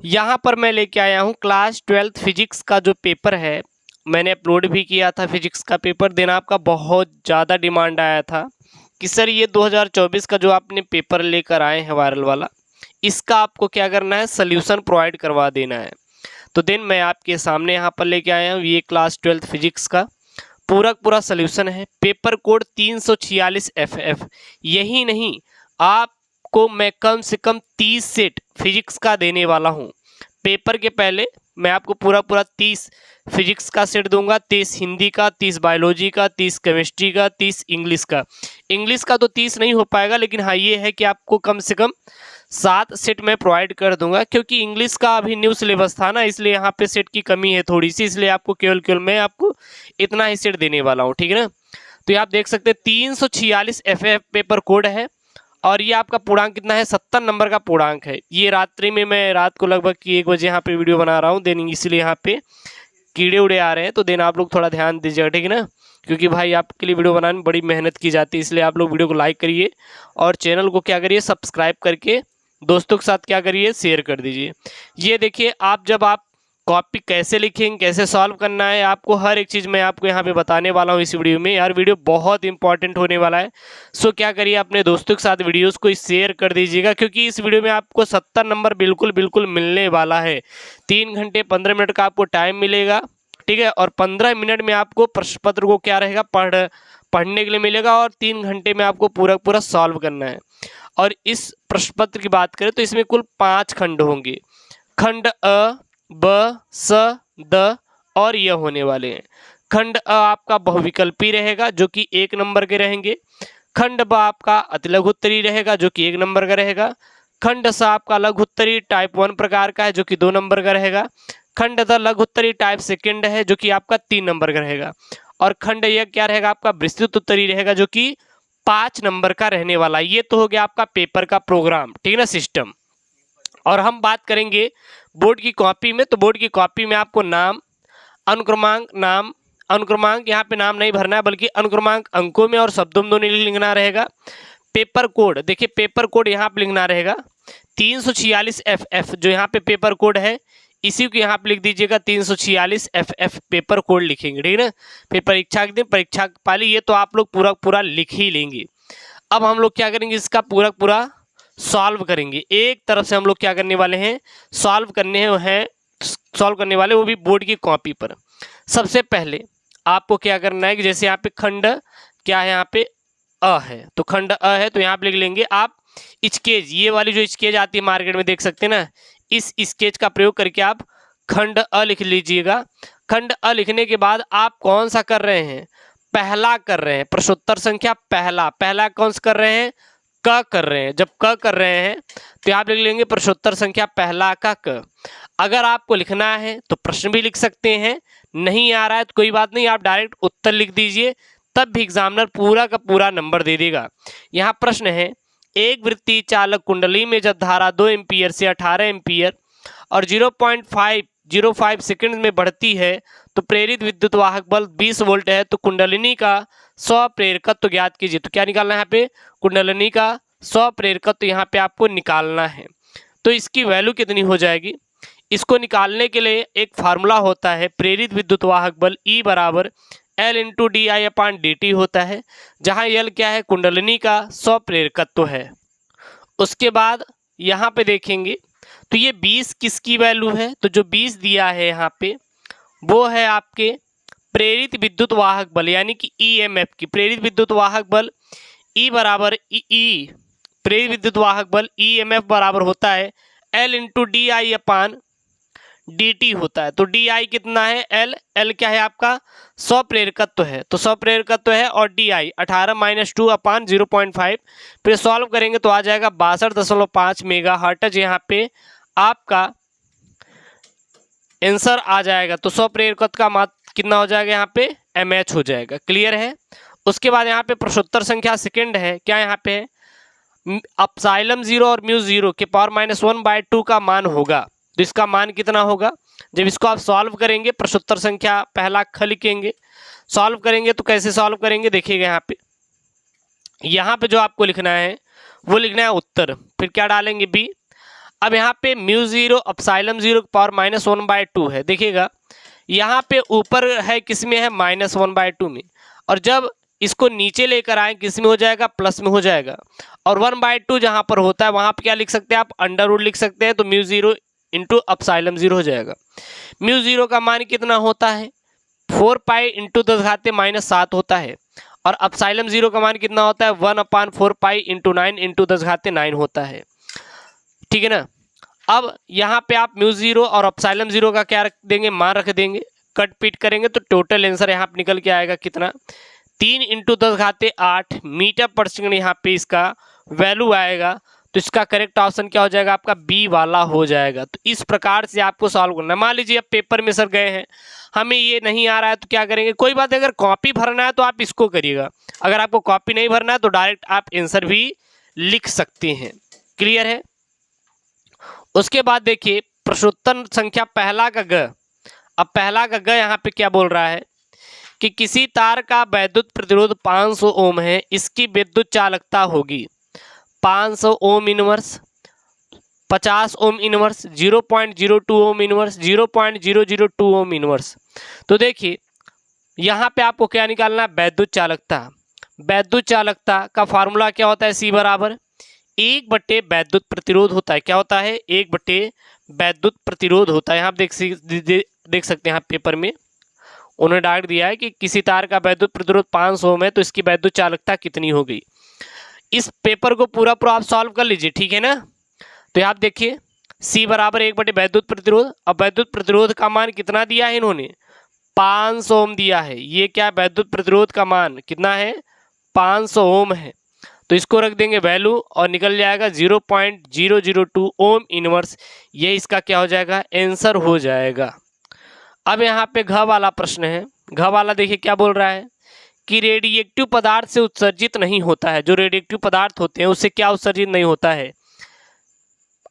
यहाँ पर मैं लेके आया हूँ क्लास 12th फिजिक्स का जो पेपर है, मैंने अपलोड भी किया था फिजिक्स का पेपर। दिन आपका बहुत ज़्यादा डिमांड आया था कि सर ये 2024 का जो आपने पेपर लेकर आए हैं वायरल वाला, इसका आपको क्या करना है, सोल्यूशन प्रोवाइड करवा देना है। तो दिन मैं आपके सामने यहाँ पर लेके आया हूँ ये क्लास 12th फिजिक्स का पूरा सोल्यूशन है। Paper code 346 FF। यही नहीं, आपको मैं कम से कम 30 सेट फिजिक्स का देने वाला हूँ। पेपर के पहले मैं आपको पूरा 30 फिजिक्स का सेट दूंगा, 30 हिंदी का, 30 बायोलॉजी का, 30 केमिस्ट्री का, 30 इंग्लिश का। इंग्लिश का तो 30 नहीं हो पाएगा, लेकिन हाँ ये है कि आपको कम से कम 7 सेट मैं प्रोवाइड कर दूंगा, क्योंकि इंग्लिश का अभी न्यू सिलेबस था ना, इसलिए यहाँ पे सेट की कमी है थोड़ी सी, इसलिए आपको केवल मैं आपको इतना ही सेट देने वाला हूँ, ठीक है ना। तो ये आप देख सकते हैं 346 FF पेपर कोड है, और ये आपका पूर्णांक कितना है, 70 नंबर का पूर्णांक है। ये रात्रि में मैं रात को लगभग 1 बजे यहाँ पे वीडियो बना रहा हूँ, देन इसलिए यहाँ पे कीड़े उड़े आ रहे हैं, तो देन आप लोग थोड़ा ध्यान दीजिएगा, ठीक है ना, क्योंकि भाई आपके लिए वीडियो बनाने में बड़ी मेहनत की जाती है, इसलिए आप लोग वीडियो को लाइक करिए और चैनल को क्या करिए, सब्सक्राइब करके दोस्तों के साथ क्या करिए, शेयर कर दीजिए। ये देखिए, आप कॉपी कैसे लिखेंगे, कैसे सॉल्व करना है, आपको हर एक चीज़ मैं आपको यहाँ पे बताने वाला हूँ इस वीडियो में। यार वीडियो बहुत इंपॉर्टेंट होने वाला है, सो क्या करिए, अपने दोस्तों के साथ वीडियोस को शेयर कर दीजिएगा, क्योंकि इस वीडियो में आपको 70 नंबर बिल्कुल मिलने वाला है। 3 घंटे 15 मिनट का आपको टाइम मिलेगा, ठीक है, और 15 मिनट में आपको प्रश्न पत्र को क्या रहेगा, पढ़ने के लिए मिलेगा, और 3 घंटे में आपको पूरा सॉल्व करना है। और इस प्रश्न पत्र की बात करें तो इसमें कुल 5 खंड होंगे। खंड अ, ब, स, द और य होने वाले हैं। खंड अ आपका बहुविकल्पी रहेगा, जो कि 1 नंबर के रहेंगे। खंड ब आपका अतिलघु उत्तरीय रहेगा, जो कि 1 नंबर का रहेगा। खंड स आपका लघु उत्तरीय टाइप 1 प्रकार का है, जो कि 2 नंबर का रहेगा। खंड द लघु उत्तरीय टाइप सेकंड है, जो कि आपका 3 नंबर का रहेगा। और खंड य क्या रहेगा, आपका विस्तृत उत्तरीय रहेगा, जो कि 5 नंबर का रहने वाला। ये तो हो गया आपका पेपर का प्रोग्राम, ठीक है ना, सिस्टम। और हम बात करेंगे बोर्ड की कॉपी में, तो बोर्ड की कॉपी में आपको नाम, अनुक्रमांक यहाँ पे नाम नहीं भरना है, बल्कि अनुक्रमांक अंकों में और शब्दों में दोनों लिखना रहेगा। पेपर कोड, देखिए पेपर कोड यहाँ पे लिखना रहेगा 346 FF, जो यहाँ पे पेपर कोड है, इसी को यहाँ पे लिख दीजिएगा 346 FF पेपर कोड लिखेंगे, ठीक है ना। फिर परीक्षा के दिन, परीक्षा पाली, ये तो आप लोग पूरा लिख ही लेंगे। अब हम लोग क्या करेंगे, इसका पूरा सॉल्व करेंगे। एक तरफ से हम लोग क्या करने वाले हैं, सॉल्व करने वाले, वो भी बोर्ड की कॉपी पर। सबसे पहले आपको क्या करना है कि जैसे यहाँ पे खंड क्या है, यहाँ पे अ है, तो खंड अ है, तो यहाँ पे लिख लेंगे आप स्केच, ये वाली जो स्केच आती है मार्केट में, देख सकते हैं ना, इस स्केच का प्रयोग करके आप खंड अ लिख लीजिएगा। खंड अ लिखने के बाद आप कौन सा कर रहे हैं, पहला कर रहे हैं, प्रश्नोत्तर संख्या पहला कौन सा कर रहे हैं, क कर रहे हैं। जब क कर रहे हैं तो आप लिख लेंगे प्रश्नोत्तर संख्या पहला का क। अगर आपको लिखना है तो प्रश्न भी लिख सकते हैं, नहीं आ रहा है तो कोई बात नहीं, आप डायरेक्ट उत्तर लिख दीजिए, तब भी एग्जामिनर पूरा का पूरा नंबर दे देगा। यहाँ प्रश्न है, एक वृत्तीय चालक कुंडली में जब धारा 2 एम्पीयर से 18 एम्पीयर और 0.505 सेकंड में बढ़ती है तो प्रेरित विद्युत वाहक बल 20 वोल्ट है, तो कुंडलिनी का 100 प्रेरकत्व ज्ञात कीजिए। तो क्या निकालना है यहाँ पे, कुंडलिनी का 100 प्रेरकत्व यहाँ पे आपको निकालना है। तो इसकी वैल्यू कितनी हो जाएगी, इसको निकालने के लिए एक फार्मूला होता है, प्रेरित विद्युत वाहक बल E बराबर L इंटू DI/dt होता है, जहाँ L क्या है, कुंडलिनी का 100 प्रेरकत्व है। उसके बाद यहाँ पे देखेंगे तो ये 20 किसकी वैल्यू है, तो जो 20 दिया है यहाँ पे वो है आपके प्रेरित विद्युत वाहक बल, यानी कि EMF की। प्रेरित विद्युत वाहक बल E बराबर प्रेरित विद्युत वाहक बल EMF बराबर होता है L इंटू DI/dt होता है। तो DI कितना है, L क्या है आपका 100 प्रेरकत्व है, तो 100 प्रेरकत्व है, और DI 18 - 2/0.5। फिर सॉल्व करेंगे तो आ जाएगा 62.5 मेगाहर्ट्ज, यहाँ पे आपका आंसर आ जाएगा। तो 100 प्रेरकत्व का मात्रा कितना हो जाएगा, यहाँ पे mH हो जाएगा। क्लियर है। उसके बाद यहाँ पे प्रश्नोत्तर संख्या सेकंड है, क्या यहाँ पे है, एप्सिलॉन 0 और म्यू 0 के पावर -1/2 का मान होगा। तो इसका मान कितना होगा, जब इसको आप सॉल्व करेंगे, प्रश्नोत्तर संख्या पहला ख लिखेंगे, सॉल्व करेंगे तो कैसे सॉल्व करेंगे, देखिएगा यहाँ पे जो आपको लिखना है वो लिखना है उत्तर, फिर क्या डालेंगे B। अब यहाँ पे म्यू जीरो अपसाइलम जीरो पावर -1/2 है। देखिएगा यहाँ पे ऊपर है किस में है -1/2 में, और जब इसको नीचे लेकर आए किस में हो जाएगा प्लस में हो जाएगा। और 1/2 जहाँ पर होता है वहाँ पे क्या लिख सकते हैं आप अंडर रूट लिख सकते हैं, तो म्यू जीरो इंटू अपसाइलम जीरो हो जाएगा। म्यू जीरो का मान कितना होता है 4 पाई इंटू 10⁻⁻7 होता है, और अपसाइलम जीरो का मान कितना होता है 1/4 पाई इंटू 9 इंटू 10⁻9 होता है। ठीक है ना। अब यहाँ पे आप म्यू जीरो और अपसाइलम जीरो का क्या रख देंगे मान रख देंगे, कट पीट करेंगे तो टोटल आंसर यहाँ पे निकल के आएगा कितना 3 इंटू 10⁸ मीटर पर सेकंड यहाँ पे इसका वैल्यू आएगा। तो इसका करेक्ट ऑप्शन क्या हो जाएगा आपका बी वाला हो जाएगा। तो इस प्रकार से आपको सॉल्व करना है। मान लीजिए अब पेपर में सर गए हैं, हमें ये नहीं आ रहा है तो क्या करेंगे, कोई बात नहीं, अगर कॉपी भरना है तो आप इसको करिएगा, अगर आपको कॉपी नहीं भरना है तो डायरेक्ट आप आंसर भी लिख सकते हैं। क्लियर है। उसके बाद देखिए प्रश्नोत्तर संख्या पहला का ग। अब पहला का ग यहाँ पे क्या बोल रहा है कि किसी तार का वैद्युत प्रतिरोध 500 ओम है, इसकी विद्युत चालकता होगी 500 ohm inverse, 50 ohm inverse, 0.02 ohm inverse, 0.002 ohm inverse. तो देखिए यहाँ पे आपको क्या निकालना है वैद्युत चालकता। वैद्युत चालकता का फार्मूला क्या होता है C बराबर 1/, वैद्युत प्रतिरोध होता है। क्या होता है 1/, वैद्युत प्रतिरोध होता है। यहाँ आप देख सकते हैं यहाँ पेपर में उन्होंने डायरेक्ट दिया है कि किसी तार का वैद्युत प्रतिरोध 500 ओम है तो इसकी वैद्युत चालकता कितनी हो गई। इस पेपर को पूरा आप सॉल्व कर लीजिए, ठीक है ना। तो आप देखिए C बराबर 1/, वैद्युत प्रतिरोध। अब वैद्युत प्रतिरोध का मान कितना दिया है इन्होंने 500 ओम दिया है। ये क्या वैद्युत प्रतिरोध का मान कितना है 500 ओम है। तो इसको रख देंगे वैल्यू और निकल जाएगा 0.002 ओम इनवर्स। ये इसका क्या हो जाएगा आंसर हो जाएगा। अब यहाँ पे घ वाला प्रश्न है। घ वाला देखिए क्या बोल रहा है कि रेडिएक्टिव पदार्थ से उत्सर्जित नहीं होता है। जो रेडिएक्टिव पदार्थ होते हैं उससे क्या उत्सर्जित नहीं होता है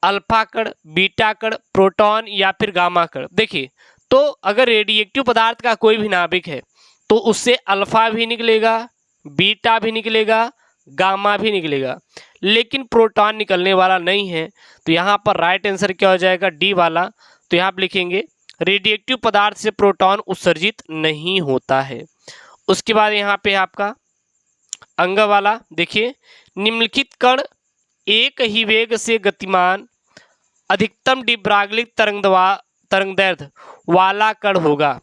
अल्फा कण, बीटा कण, प्रोटॉन या फिर गामा कण। देखिए तो अगर रेडिएक्टिव पदार्थ का कोई भी नाभिक है तो उससे अल्फा भी निकलेगा, बीटा भी निकलेगा, गामा भी निकलेगा, लेकिन प्रोटॉन निकलने वाला नहीं है। तो यहाँ पर राइट आंसर क्या हो जाएगा डी वाला। तो यहाँ आप लिखेंगे रेडिएक्टिव पदार्थ से प्रोटॉन उत्सर्जित नहीं होता है। उसके बाद यहाँ पे आपका अंग वाला देखिए निम्नलिखित कण एक ही वेग से गतिमान अधिकतम डिब्रागलिक तरंगदैर्ध्य वाला कण होगा।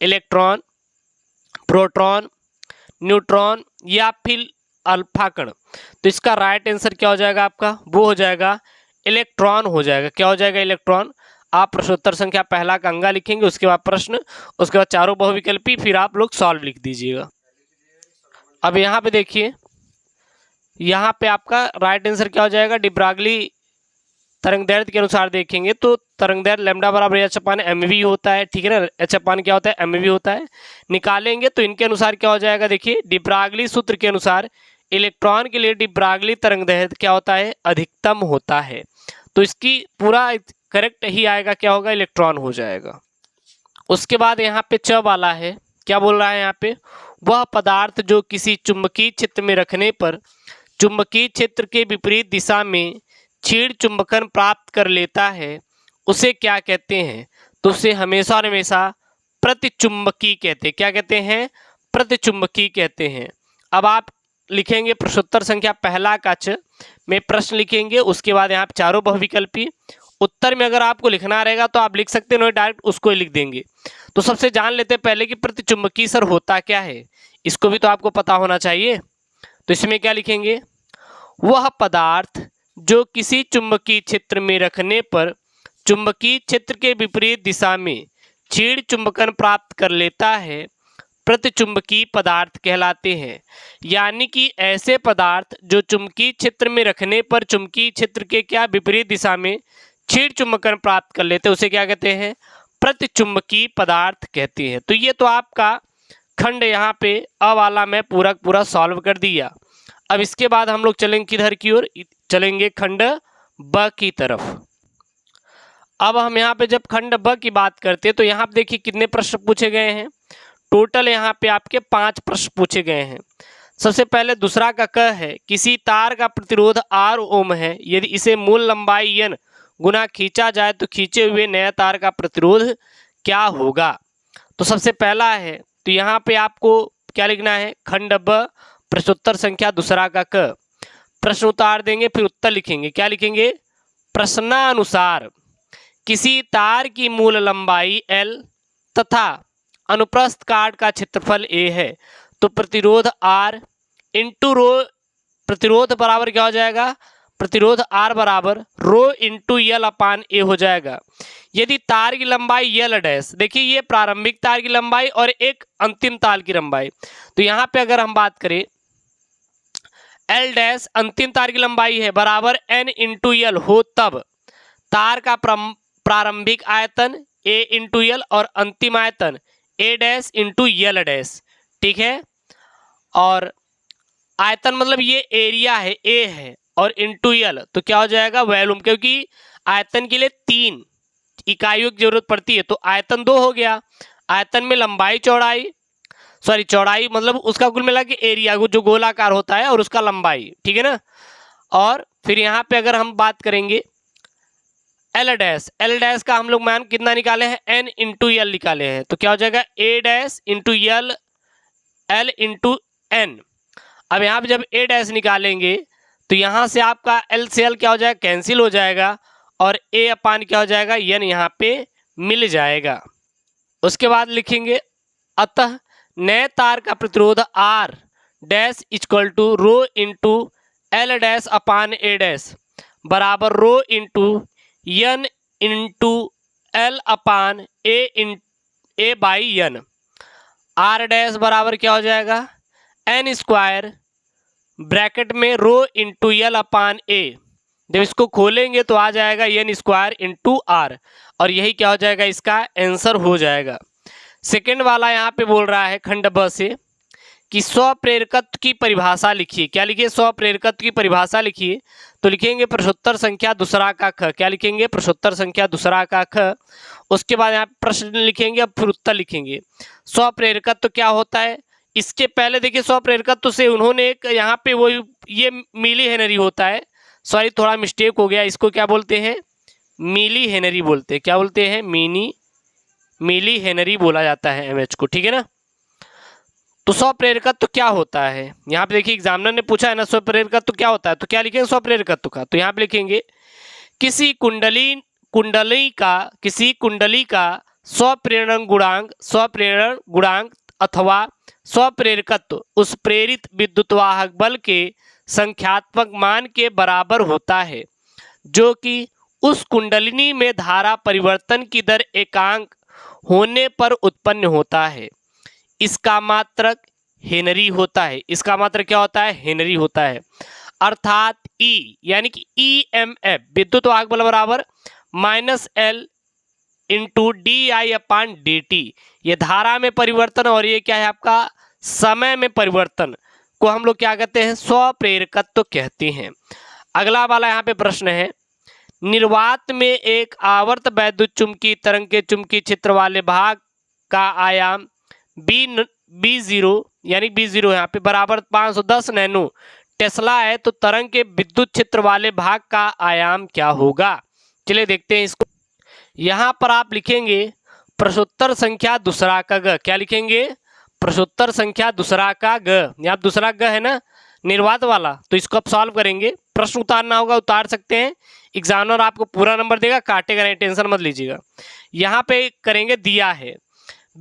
इलेक्ट्रॉन, प्रोटॉन, न्यूट्रॉन या फिर अल्फा कण। तो इसका राइट आंसर क्या हो जाएगा आपका वो हो जाएगा इलेक्ट्रॉन हो जाएगा। क्या हो जाएगा इलेक्ट्रॉन। आप प्रश्नोत्तर संख्या पहला का अंगा लिखेंगे, उसके बाद प्रश्न, उसके बाद चारों बहुविकल्पी, फिर आप लोग सॉल्व लिख दीजिएगा। अब यहाँ पे देखिए यहाँ पे आपका राइट आंसर क्या हो जाएगा डिब्रागली तरंगदैर्ध्य के अनुसार देखेंगे तो तरंगदैर्ध्य लैम्डा बराबर h/mv होता है। ठीक है ना। h/ क्या होता है mv होता है। निकालेंगे तो इनके अनुसार क्या हो जाएगा देखिए डिब्रागली सूत्र के अनुसार इलेक्ट्रॉन के लिए डिब्रागली तरंगदैर्ध्य क्या होता है अधिकतम होता है। तो इसकी पूरा करेक्ट ही आएगा क्या होगा इलेक्ट्रॉन हो जाएगा। उसके बाद यहाँ पे च वाला है। क्या बोल रहा है यहाँ पे वह पदार्थ जो किसी चुंबकीय क्षेत्र में रखने पर चुंबकीय क्षेत्र के विपरीत दिशा में क्षीण चुंबकन प्राप्त कर लेता है उसे क्या कहते हैं। तो उसे हमेशा और हमेशा प्रतिचुंबकी कहते हैं। क्या कहते हैं प्रतिचुंबकी कहते हैं। अब आप लिखेंगे प्रश्नोत्तर संख्या पहला का च में प्रश्न लिखेंगे, उसके बाद यहाँ चारों बहुविकल्पी। उत्तर में अगर आपको लिखना रहेगा तो आप लिख सकते हैं, डायरेक्ट उसको ही लिख देंगे। तो सबसे जान लेते हैं पहले कि प्रतिचुंबकी सर होता क्या है, इसको भी तो आपको पता होना चाहिए। तो इसमें क्या लिखेंगे वह पदार्थ जो किसी चुंबकीय क्षेत्र में रखने पर चुंबकीय क्षेत्र के विपरीत दिशा में क्षीण चुंबकन प्राप्त कर लेता है प्रतिचुंबकीय पदार्थ कहलाते हैं। यानी कि ऐसे पदार्थ जो चुंबकीय क्षेत्र में रखने पर चुंबकीय क्षेत्र के क्या विपरीत दिशा में क्षीण चुंबकन प्राप्त कर लेते हैं उसे क्या कहते हैं प्रतिचुंबकीय पदार्थ कहते हैं। तो ये तो आपका खंड यहाँ पे अ वाला मैं पूरा सॉल्व कर दिया। अब इसके बाद हम लोग चलेंगे किधर की ओर, चलेंगे खंड ब की तरफ। अब हम यहाँ पे जब खंड ब की बात करते हैं तो यहाँ पे देखिए कितने प्रश्न पूछे गए हैं। टोटल यहाँ पे आपके 5 प्रश्न पूछे गए हैं। सबसे पहले दूसरा का क है किसी तार का प्रतिरोध R ओम है, यदि इसे मूल लंबाई n गुना खींचा जाए तो खींचे हुए नए तार का प्रतिरोध क्या होगा। तो सबसे पहला है, तो यहाँ पे आपको क्या लिखना है, खंड ब प्रश्नोत्तर संख्या दूसरा का क। प्रश्न उतार देंगे फिर उत्तर लिखेंगे। क्या लिखेंगे, प्रश्नानुसार किसी तार की मूल लंबाई L तथा अनुप्रस्थ काट का क्षेत्रफल A है तो प्रतिरोध R इंटू रो, प्रतिरोध बराबर क्या हो जाएगा, प्रतिरोध R बराबर rho into L upon A हो जाएगा। यदि तार की लंबाई L डैश, देखिए ये प्रारंभिक तार की लंबाई और एक अंतिम तार की लंबाई, तो यहाँ पे अगर हम बात करें L डैश अंतिम तार की लंबाई है बराबर N इंटू L हो, तब तार का प्रारंभिक आयतन A इंटू L और अंतिम आयतन A dash into L dash, ठीक है। और आयतन मतलब ये एरिया है A है और इंटू L तो क्या हो जाएगा, वॉल्यूम, क्योंकि आयतन के लिए 3 इकाइयों की जरूरत पड़ती है, तो आयतन 2 हो गया। आयतन में लंबाई चौड़ाई, सॉरी चौड़ाई मतलब उसका कुल मिला के एरिया जो गोलाकार होता है और उसका लंबाई, ठीक है ना। और फिर यहाँ पे अगर हम बात करेंगे L डैश का हम लोग मान कितना निकाले हैं, N इंटू L निकाले हैं, तो क्या हो जाएगा A dash into L into N। अब यहाँ पे जब A डैश निकालेंगे तो यहाँ से आपका L से L क्या हो जाएगा, कैंसिल हो जाएगा और A अपान क्या हो जाएगा, N यहाँ पे मिल जाएगा। उसके बाद लिखेंगे अतः नए तार का प्रतिरोध R dash equal to rho into L dash upon A dash बराबर rho into N into L upon A by N। R dash बराबर क्या हो जाएगा, N स्क्वायर ब्रैकेट में rho into L upon A, जब इसको खोलेंगे तो आ जाएगा N स्क्वायर इंटू R, और यही क्या हो जाएगा, इसका आंसर हो जाएगा। सेकेंड वाला यहाँ पे बोल रहा है खंड ब से कि स्वप्रेरकत्व की परिभाषा लिखिए। क्या लिखिए, स्वप्रेरकत्व की परिभाषा लिखिए। तो लिखेंगे प्रश्नोत्तर संख्या दूसरा का ख। क्या लिखेंगे, प्रश्नोत्तर संख्या दूसरा का ख। उसके बाद यहाँ प्रश्न लिखेंगे, अब फिर उत्तर लिखेंगे। स्वप्रेरकत्व क्या होता है, इसके पहले देखिए स्वप्रेरकत्व से उन्होंने एक यहाँ पे वो ये मिली हेनरी होता है, सॉरी थोड़ा मिस्टेक हो गया, इसको क्या बोलते हैं, मिली हेनरी बोलते हैं। क्या बोलते हैं, मिली हेनरी बोला जाता है MH को, ठीक है ना। तो स्वप्रेरकत्व क्या होता है, यहाँ पे देखिए एग्जामिनर ने पूछा है ना स्वप्रेरकत्व क्या होता है, तो क्या लिखेंगे स्वप्रेरकत्व का, तो यहाँ पे लिखेंगे किसी कुंडली का स्वप्रेरण गुणांक अथवा स्वप्रेरकत्व उस प्रेरित विद्युतवाहक बल के संख्यात्मक मान के बराबर होता है जो कि उस कुंडलिनी में धारा परिवर्तन की दर एकांक होने पर उत्पन्न होता है। इसका मात्रक हेनरी होता है। इसका मात्रक क्या होता है, हेनरी होता है। अर्थात E यानी कि EMF विद्युतवाहक बल बराबर -L इंटू DI अपान DT, ये धारा में परिवर्तन और ये क्या है आपका समय में परिवर्तन को हम लोग क्या कहते हैं, स्वप्रेरकत्व कहते हैं। अगला वाला यहाँ पे प्रश्न है, निर्वात में एक आवर्त वैद्युत चुंबकीय तरंग के चुंबकीय क्षेत्र वाले भाग का आयाम B0 यानी B0 यहाँ पे बराबर 510 नैनो टेस्ला है, तो तरंग के विद्युत क्षेत्र वाले भाग का आयाम क्या होगा। चलिए देखते हैं इसको। यहाँ पर आप लिखेंगे प्रश्नोत्तर संख्या दूसरा का ग। क्या लिखेंगे, प्रश्नोत्तर संख्या दूसरा का ग। यहाँ दूसरा ग है ना निर्वात वाला, तो इसको आप सॉल्व करेंगे। प्रश्न उतारना होगा उतार सकते हैं, एग्जामिनर आपको पूरा नंबर देगा, काटेगा नहीं, टेंशन मत लीजिएगा। यहाँ पे करेंगे, दिया है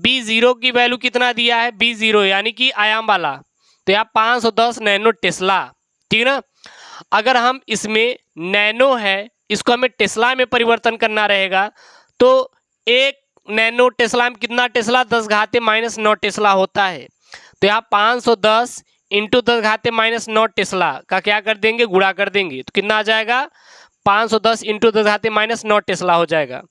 B0 की वैल्यू कितना दिया है, B0 यानी कि आयाम वाला, तो यहाँ 510 नैनो टेस्ला, ठीक ना। अगर हम इसमें नैनो है, इसको हमें टेस्ला में परिवर्तन करना रहेगा, तो एक नैनो टेस्ला में कितना टेस्ला, 10⁻⁻9 टेस्ला होता है। तो यहाँ 510 इंटू 10⁻⁻9 टेस्ला का क्या कर देंगे, गुणा कर देंगे, तो कितना आ जाएगा, 510 इंटू 10⁻⁹ टेस्ला हो जाएगा।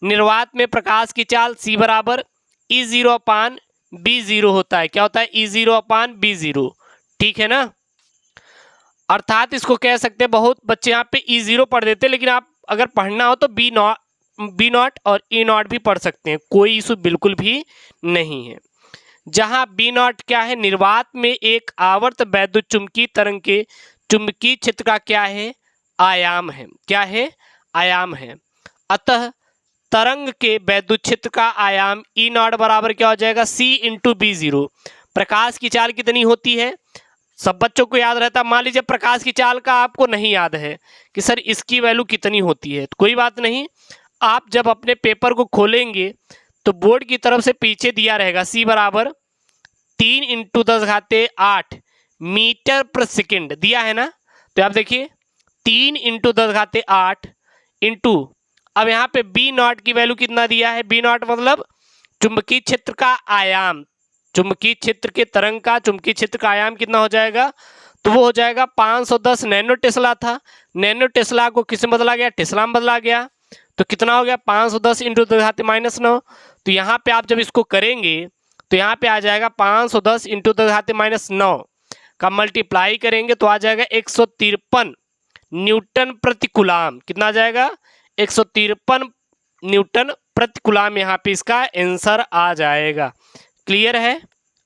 निर्वात में प्रकाश की चाल C बराबर E0 अपान B0 होता है। क्या होता है, E0 अपान B0, ठीक है ना। अर्थात इसको कह सकते हैं, बहुत बच्चे यहाँ पे E0 पढ़ देते हैं, लेकिन आप अगर पढ़ना हो तो B0 और E0 भी पढ़ सकते हैं, कोई इशू बिल्कुल भी नहीं है। जहाँ B0 क्या है, निर्वात में एक आवर्त वैद्युत चुंबकीय तरंग के चुंबकीय क्षेत्र का क्या है, आयाम है। क्या है, आयाम है। अतः तरंग के वैद्युत क्षेत्र का आयाम ई नॉट बराबर क्या हो जाएगा, सी इंटू बी जीरो। प्रकाश की चाल कितनी होती है, सब बच्चों को याद रहता है। मान लीजिए प्रकाश की चाल का आपको नहीं याद है कि सर इसकी वैल्यू कितनी होती है, तो कोई बात नहीं, आप जब अपने पेपर को खोलेंगे तो बोर्ड की तरफ से पीछे दिया रहेगा सी बराबर 3 इंटू 10⁸ मीटर पर सेकेंड दिया है ना। तो आप देखिए 3 इंटू 10⁸ इंटू, अब यहाँ पे बी नॉट की वैल्यू कितना दिया है, बी नॉट मतलब चुंबकीय क्षेत्र का आयाम, चुंबकीय क्षेत्र के तरंग का चुंबकीय क्षेत्र का आयाम कितना हो जाएगा, तो वो हो जाएगा 510 नैनो टेस्ला था। नैनो टेस्ला को किस में बदला गया, टेस्ला में बदला गया, तो कितना हो गया 510 इंटू 10⁻9। तो यहाँ पे आप जब इसको करेंगे तो यहाँ पे आ जाएगा 510 इंटू 10⁻9 का मल्टीप्लाई करेंगे तो आ जाएगा 153 न्यूटन प्रति कूलाम। कितना आ जाएगा, 153 न्यूटन प्रति कूलाम, यहाँ पे इसका आंसर आ जाएगा। क्लियर है।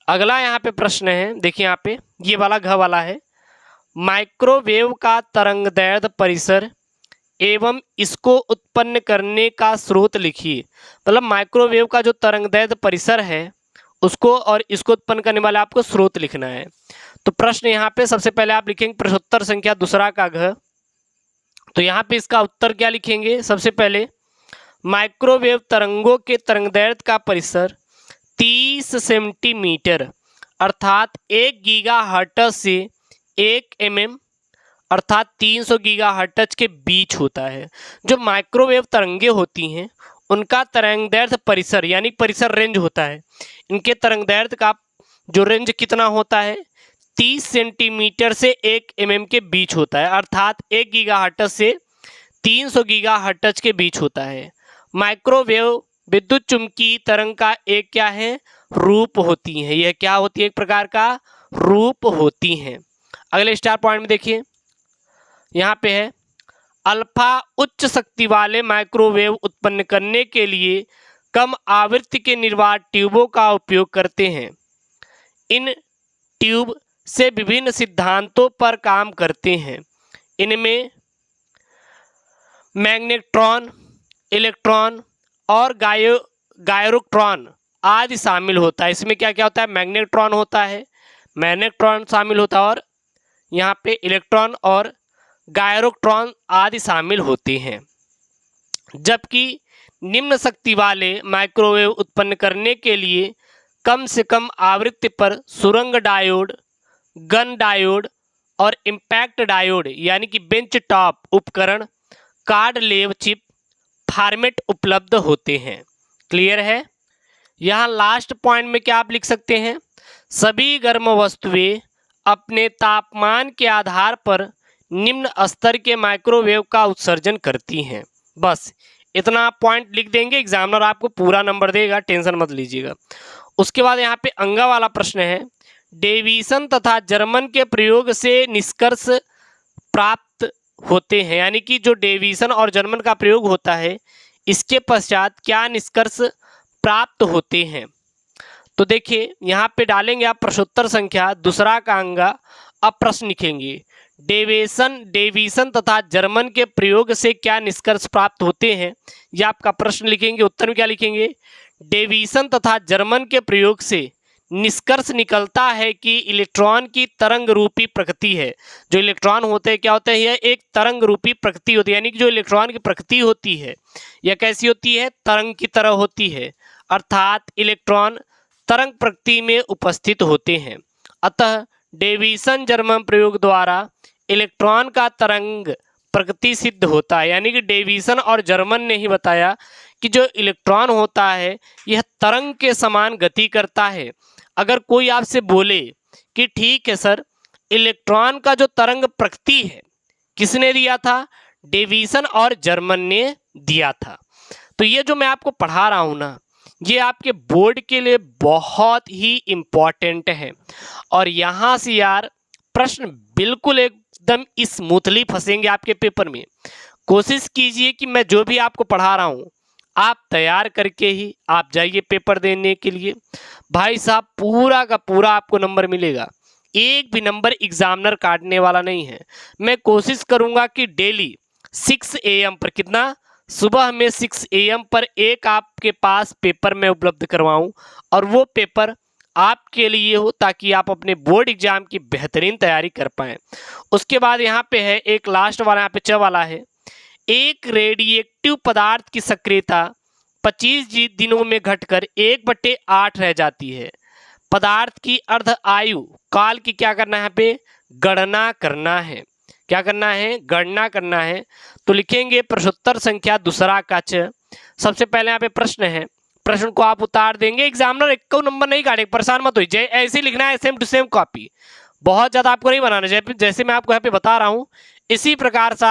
अगला यहाँ पे प्रश्न है, देखिए यहाँ पे ये वाला घ वाला है, माइक्रोवेव का तरंगदैर्घ्य परिसर एवं इसको उत्पन्न करने का स्रोत लिखिए। मतलब माइक्रोवेव का जो तरंगदैर्घ्य परिसर है उसको और इसको उत्पन्न करने वाले आपको स्रोत लिखना है। तो प्रश्न यहाँ पे सबसे पहले आप लिखेंगे प्रश्नोत्तर संख्या दूसरा का घ। तो यहाँ पे इसका उत्तर क्या लिखेंगे, सबसे पहले माइक्रोवेव तरंगों के तरंगदैर्घ्य का परिसर 30 सेंटीमीटर अर्थात 1 गीगाहर्ट्ज से 1 mm अर्थात 300 गीगाहर्ट्ज के बीच होता है। जो माइक्रोवेव तरंगे होती हैं उनका तरंगदैर्घ्य परिसर यानी परिसर रेंज होता है, इनके तरंगदैर्घ्य का जो रेंज कितना होता है 30 सेंटीमीटर से 1 mm के बीच होता है, अर्थात 1 गीगाहर्ट्ज से 300 गीगाहर्ट्ज के बीच होता है। माइक्रोवेव विद्युत चुम्बकीय तरंग का एक क्या है, रूप होती है। यह क्या होती है, एक प्रकार का रूप होती हैं। अगले स्टार पॉइंट में देखिए यहाँ पे है, अल्फा उच्च शक्ति वाले माइक्रोवेव उत्पन्न करने के लिए कम आवृत्ति के निर्वात ट्यूबों का उपयोग करते हैं। इन ट्यूब से विभिन्न सिद्धांतों पर काम करते हैं। इनमें मैग्नेट्रॉन, इलेक्ट्रॉन और गायरोट्रॉन आदि शामिल होता है। इसमें क्या क्या होता है, मैग्नेट्रॉन होता है, मैग्नेट्रॉन शामिल होता है और यहाँ पे इलेक्ट्रॉन और गायरोट्रॉन आदि शामिल होते हैं। जबकि निम्न शक्ति वाले माइक्रोवेव उत्पन्न करने के लिए कम से कम आवृत्ति पर सुरंग डायोड, गन डायोड और इम्पैक्ट डायोड यानी कि बेंच टॉप उपकरण, कार्ड लेव चिप फॉर्मेट उपलब्ध होते हैं। क्लियर है। यहाँ लास्ट पॉइंट में क्या आप लिख सकते हैं, सभी गर्म वस्तुएं अपने तापमान के आधार पर निम्न स्तर के माइक्रोवेव का उत्सर्जन करती हैं। बस इतना आप पॉइंट लिख देंगे, एग्जामिनर आपको पूरा नंबर देगा, टेंशन मत लीजिएगा। उसके बाद यहाँ पे अंगा वाला प्रश्न है, डेविसन तथा जर्मन के प्रयोग से निष्कर्ष प्राप्त होते हैं, यानी कि जो डेविसन और जर्मन का प्रयोग होता है इसके पश्चात क्या निष्कर्ष प्राप्त होते हैं। तो देखिए यहाँ पे डालेंगे आप प्रश्नोत्तर संख्या दूसरा का अंगा। अब प्रश्न लिखेंगे, डेविसन तथा जर्मन के प्रयोग से क्या निष्कर्ष प्राप्त होते हैं, यह आपका प्रश्न लिखेंगे। उत्तर में क्या लिखेंगे, डेविसन तथा जर्मन के प्रयोग से निष्कर्ष निकलता है कि इलेक्ट्रॉन की तरंग रूपी प्रकृति है। जो इलेक्ट्रॉन होते हैं क्या होते हैं, यह एक तरंग रूपी प्रकृति होती है, यानी कि जो इलेक्ट्रॉन की प्रकृति होती है यह कैसी होती है, तरंग की तरह होती है, अर्थात इलेक्ट्रॉन तरंग प्रकृति में उपस्थित होते हैं। अतः डेविसन जर्मन प्रयोग द्वारा इलेक्ट्रॉन का तरंग प्रकृति सिद्ध होता है, यानी कि डेविसन और जर्मन ने ही बताया कि जो इलेक्ट्रॉन होता है यह तरंग के समान गति करता है। अगर कोई आपसे बोले कि ठीक है सर, इलेक्ट्रॉन का जो तरंग प्रकृति है किसने दिया था, डेविसन और जर्मन ने दिया था। तो ये जो मैं आपको पढ़ा रहा हूँ ना, ये आपके बोर्ड के लिए बहुत ही इम्पॉर्टेंट है और यहाँ से यार प्रश्न बिल्कुल एकदम स्मूथली फंसेंगे आपके पेपर में। कोशिश कीजिए कि मैं जो भी आपको पढ़ा रहा हूँ आप तैयार करके ही आप जाइए पेपर देने के लिए। भाई साहब पूरा का पूरा आपको नंबर मिलेगा, एक भी नंबर एग्जामिनर काटने वाला नहीं है। मैं कोशिश करूँगा कि डेली 6 AM पर, कितना, सुबह में 6 AM पर एक आपके पास पेपर मैं उपलब्ध करवाऊं और वो पेपर आपके लिए हो ताकि आप अपने बोर्ड एग्जाम की बेहतरीन तैयारी कर पाएं। उसके बाद यहाँ पे है एक लास्ट वाला, यहाँ पे च वाला है, एक रेडिएक्टिव पदार्थ की सक्रियता 25 दिनों में घटकर 1/8 रह जाती है। पदार्थ की अर्ध आयु काल की क्या करना है, यहाँ पे गणना करना है। क्या करना है, गणना करना है। तो लिखेंगे प्रश्नोत्तर संख्या दूसरा का च। सबसे पहले यहाँ पे प्रश्न है, प्रश्न को आप उतार देंगे, एग्जामिनर एक को नंबर नहीं काटेगा, परेशान मत होइए, ऐसे लिखना है, सेम टू सेम कॉपी, बहुत ज्यादा आपको नहीं बनाना। जैसे मैं आपको यहाँ पे बता रहा हूँ इसी प्रकार से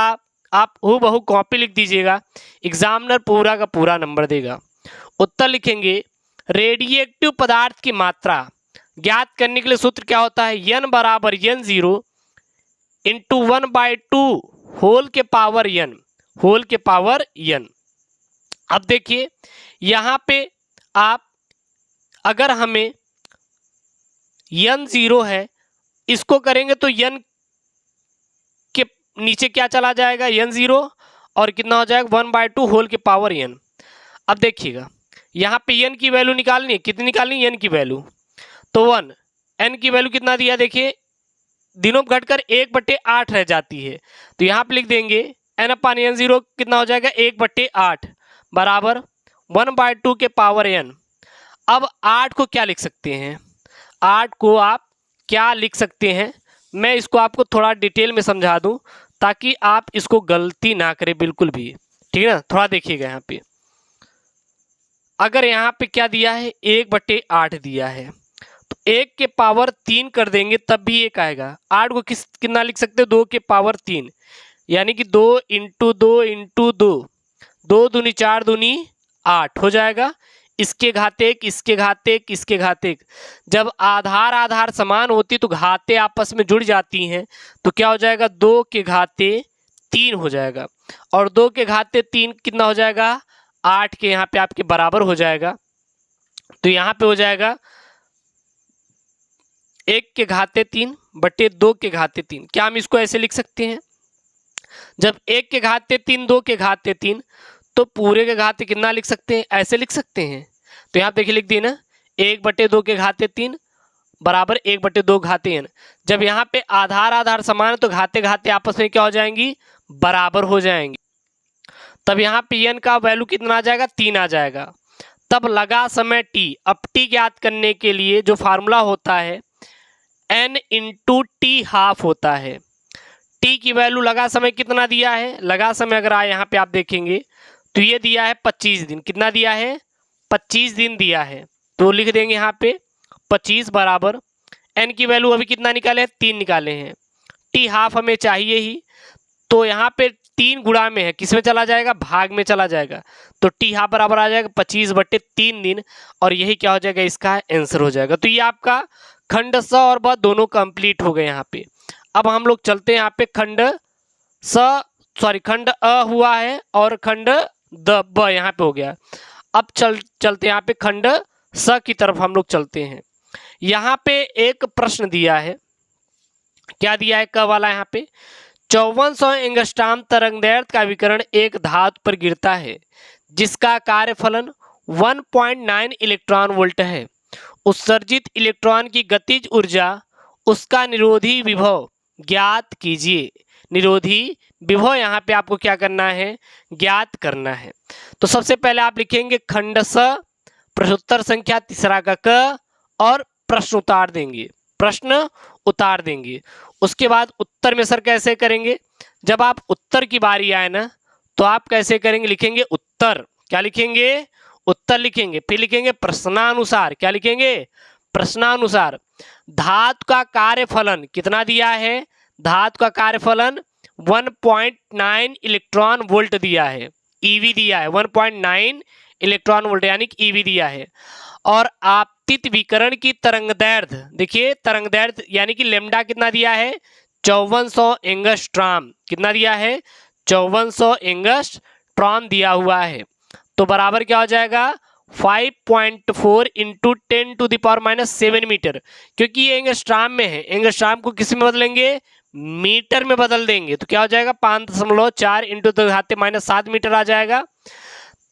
आप हूबहू कॉपी लिख दीजिएगा, एग्जामिनर पूरा का पूरा नंबर देगा। उत्तर लिखेंगे, रेडिएक्टिव पदार्थ की मात्रा ज्ञात करने के लिए सूत्र क्या होता है, n बराबर n0 इंटू 1/2 होल के पावर n, होल के पावर n। अब देखिए यहाँ पे आप अगर हमें n0 है, इसको करेंगे तो n के नीचे क्या चला जाएगा, n0, और कितना हो जाएगा 1/2 होल के पावर n। अब देखिएगा यहाँ पे n की वैल्यू निकालनी है, कितनी निकालनी है, n की वैल्यू, तो 1, n की वैल्यू कितना दिया, देखिए दिनों में घटकर 1/8 रह जाती है, तो यहाँ पे लिख देंगे n/n0 कितना हो जाएगा 1/8 बराबर 1/2 के पावर n। अब 8 को क्या लिख सकते हैं, 8 को आप क्या लिख सकते हैं, मैं इसको आपको थोड़ा डिटेल में समझा दूं ताकि आप इसको गलती ना करें बिल्कुल भी, ठीक है ना। थोड़ा देखिएगा यहाँ पे, अगर यहाँ पे क्या दिया है 1/8 दिया है, तो 1 के पावर 3 कर देंगे तब भी 1 आएगा। 8 को कितना लिख सकते हो, 2 के पावर 3, यानी कि 2 इंटू 2 इंटू 2, 2 दूनी 4 दूनी 8 हो जाएगा। इसके घाते 1, इसके घाते 1, इसके घाते 1। जब आधार आधार समान होती तो घाते आपस में जुड़ जाती हैं, तो क्या हो जाएगा 2 के घाते 3 हो जाएगा, और 2 के घाते 3 कितना हो जाएगा 8 के यहाँ पे आपके बराबर हो जाएगा। तो यहाँ पे हो जाएगा 1 के घाते 3 बटे 2 के घाते 3। क्या हम इसको ऐसे लिख सकते हैं, जब 1 के घाते 3 2 के घाते 3, तो पूरे के घाते कितना लिख सकते हैं, ऐसे लिख सकते हैं। तो यहाँ देखिए लिख दिए ना, 1/2 के घाते 3 बराबर 1/2 घाते n। जब यहाँ पे आधार आधार समान है तो घाते घाते आपस में क्या हो जाएंगी, बराबर हो जाएंगी। तब यहाँ पे n का वैल्यू कितना आ जाएगा, 3 आ जाएगा। तब लगा समय t, अब t ज्ञात करने के लिए जो फार्मूला होता है n इंटू टी हाफ होता है। t की वैल्यू लगा समय कितना दिया है, लगा समय अगर आए यहाँ पे आप देखेंगे तो ये दिया है 25 दिन, कितना दिया है 25 दिन दिया है, तो लिख देंगे यहाँ पे 25 बराबर n की वैल्यू अभी कितना निकाले हैं, 3 निकाले हैं, टी हाफ हमें चाहिए ही, तो यहाँ पे 3 गुणा में है, किस में चला जाएगा, भाग में चला जाएगा, तो टी हाफ बराबर आ जाएगा 25/3 दिन, और यही क्या हो जाएगा, इसका आंसर हो जाएगा। तो ये आपका खंड स और ब दोनों कंप्लीट हो गए यहाँ पे। अब हम लोग चलते हैं यहाँ पे खंड अ हुआ है और खंड द ब यहाँ पे हो गया। अब चलते हैं यहाँ पे खंड स की तरफ हम लोग चलते हैं। यहाँ पे एक प्रश्न दिया है, क्या दिया है, क वाला, यहाँ पे 5400 एंगस्ट्रॉम तरंगदैर्घ्य का विकिरण एक धातु पर गिरता है जिसका कार्यफलन 1.9 इलेक्ट्रॉन वोल्ट है। उत्सर्जित इलेक्ट्रॉन की गतिज ऊर्जा, उसका निरोधी विभव ज्ञात कीजिए। निरोधी विभव यहाँ पे आपको क्या करना है, ज्ञात करना है। तो सबसे पहले आप लिखेंगे खंड स, प्रश्नोत्तर संख्या तीसरा का क, और प्रश्न उतार देंगे, प्रश्न उतार देंगे। उसके बाद उत्तर में सर कैसे करेंगे, जब आप उत्तर की बारी आए ना तो आप कैसे करेंगे, लिखेंगे उत्तर, क्या लिखेंगे, उत्तर लिखेंगे, फिर लिखेंगे प्रश्नानुसार, क्या लिखेंगे, प्रश्नानुसार। धातु का कार्यफलन कितना दिया है, धातु का कार्यफलन 1.9 इलेक्ट्रॉन वोल्ट दिया है, ईवी दिया है, 1.9 इलेक्ट्रॉन वोल्ट यानी कि ईवी दिया है। और आपतित विकिरण की तरंगदैर्घ्य, देखिए तरंगदैर्घ्य यानी कि लेमडा कितना दिया है, 5400 एंगस्ट्रॉम, कितना दिया है, 5400 एंगस्ट्रॉम दिया हुआ है। तो बराबर क्या हो जाएगा 5.4 इंटू 10⁻⁷ मीटर, क्योंकि ये एंगस्ट्राम में है, एंगस्ट्राम को किस में बदलेंगे, मीटर में बदल देंगे, तो क्या हो जाएगा 5.4 इंटू 10⁻⁷ मीटर आ जाएगा।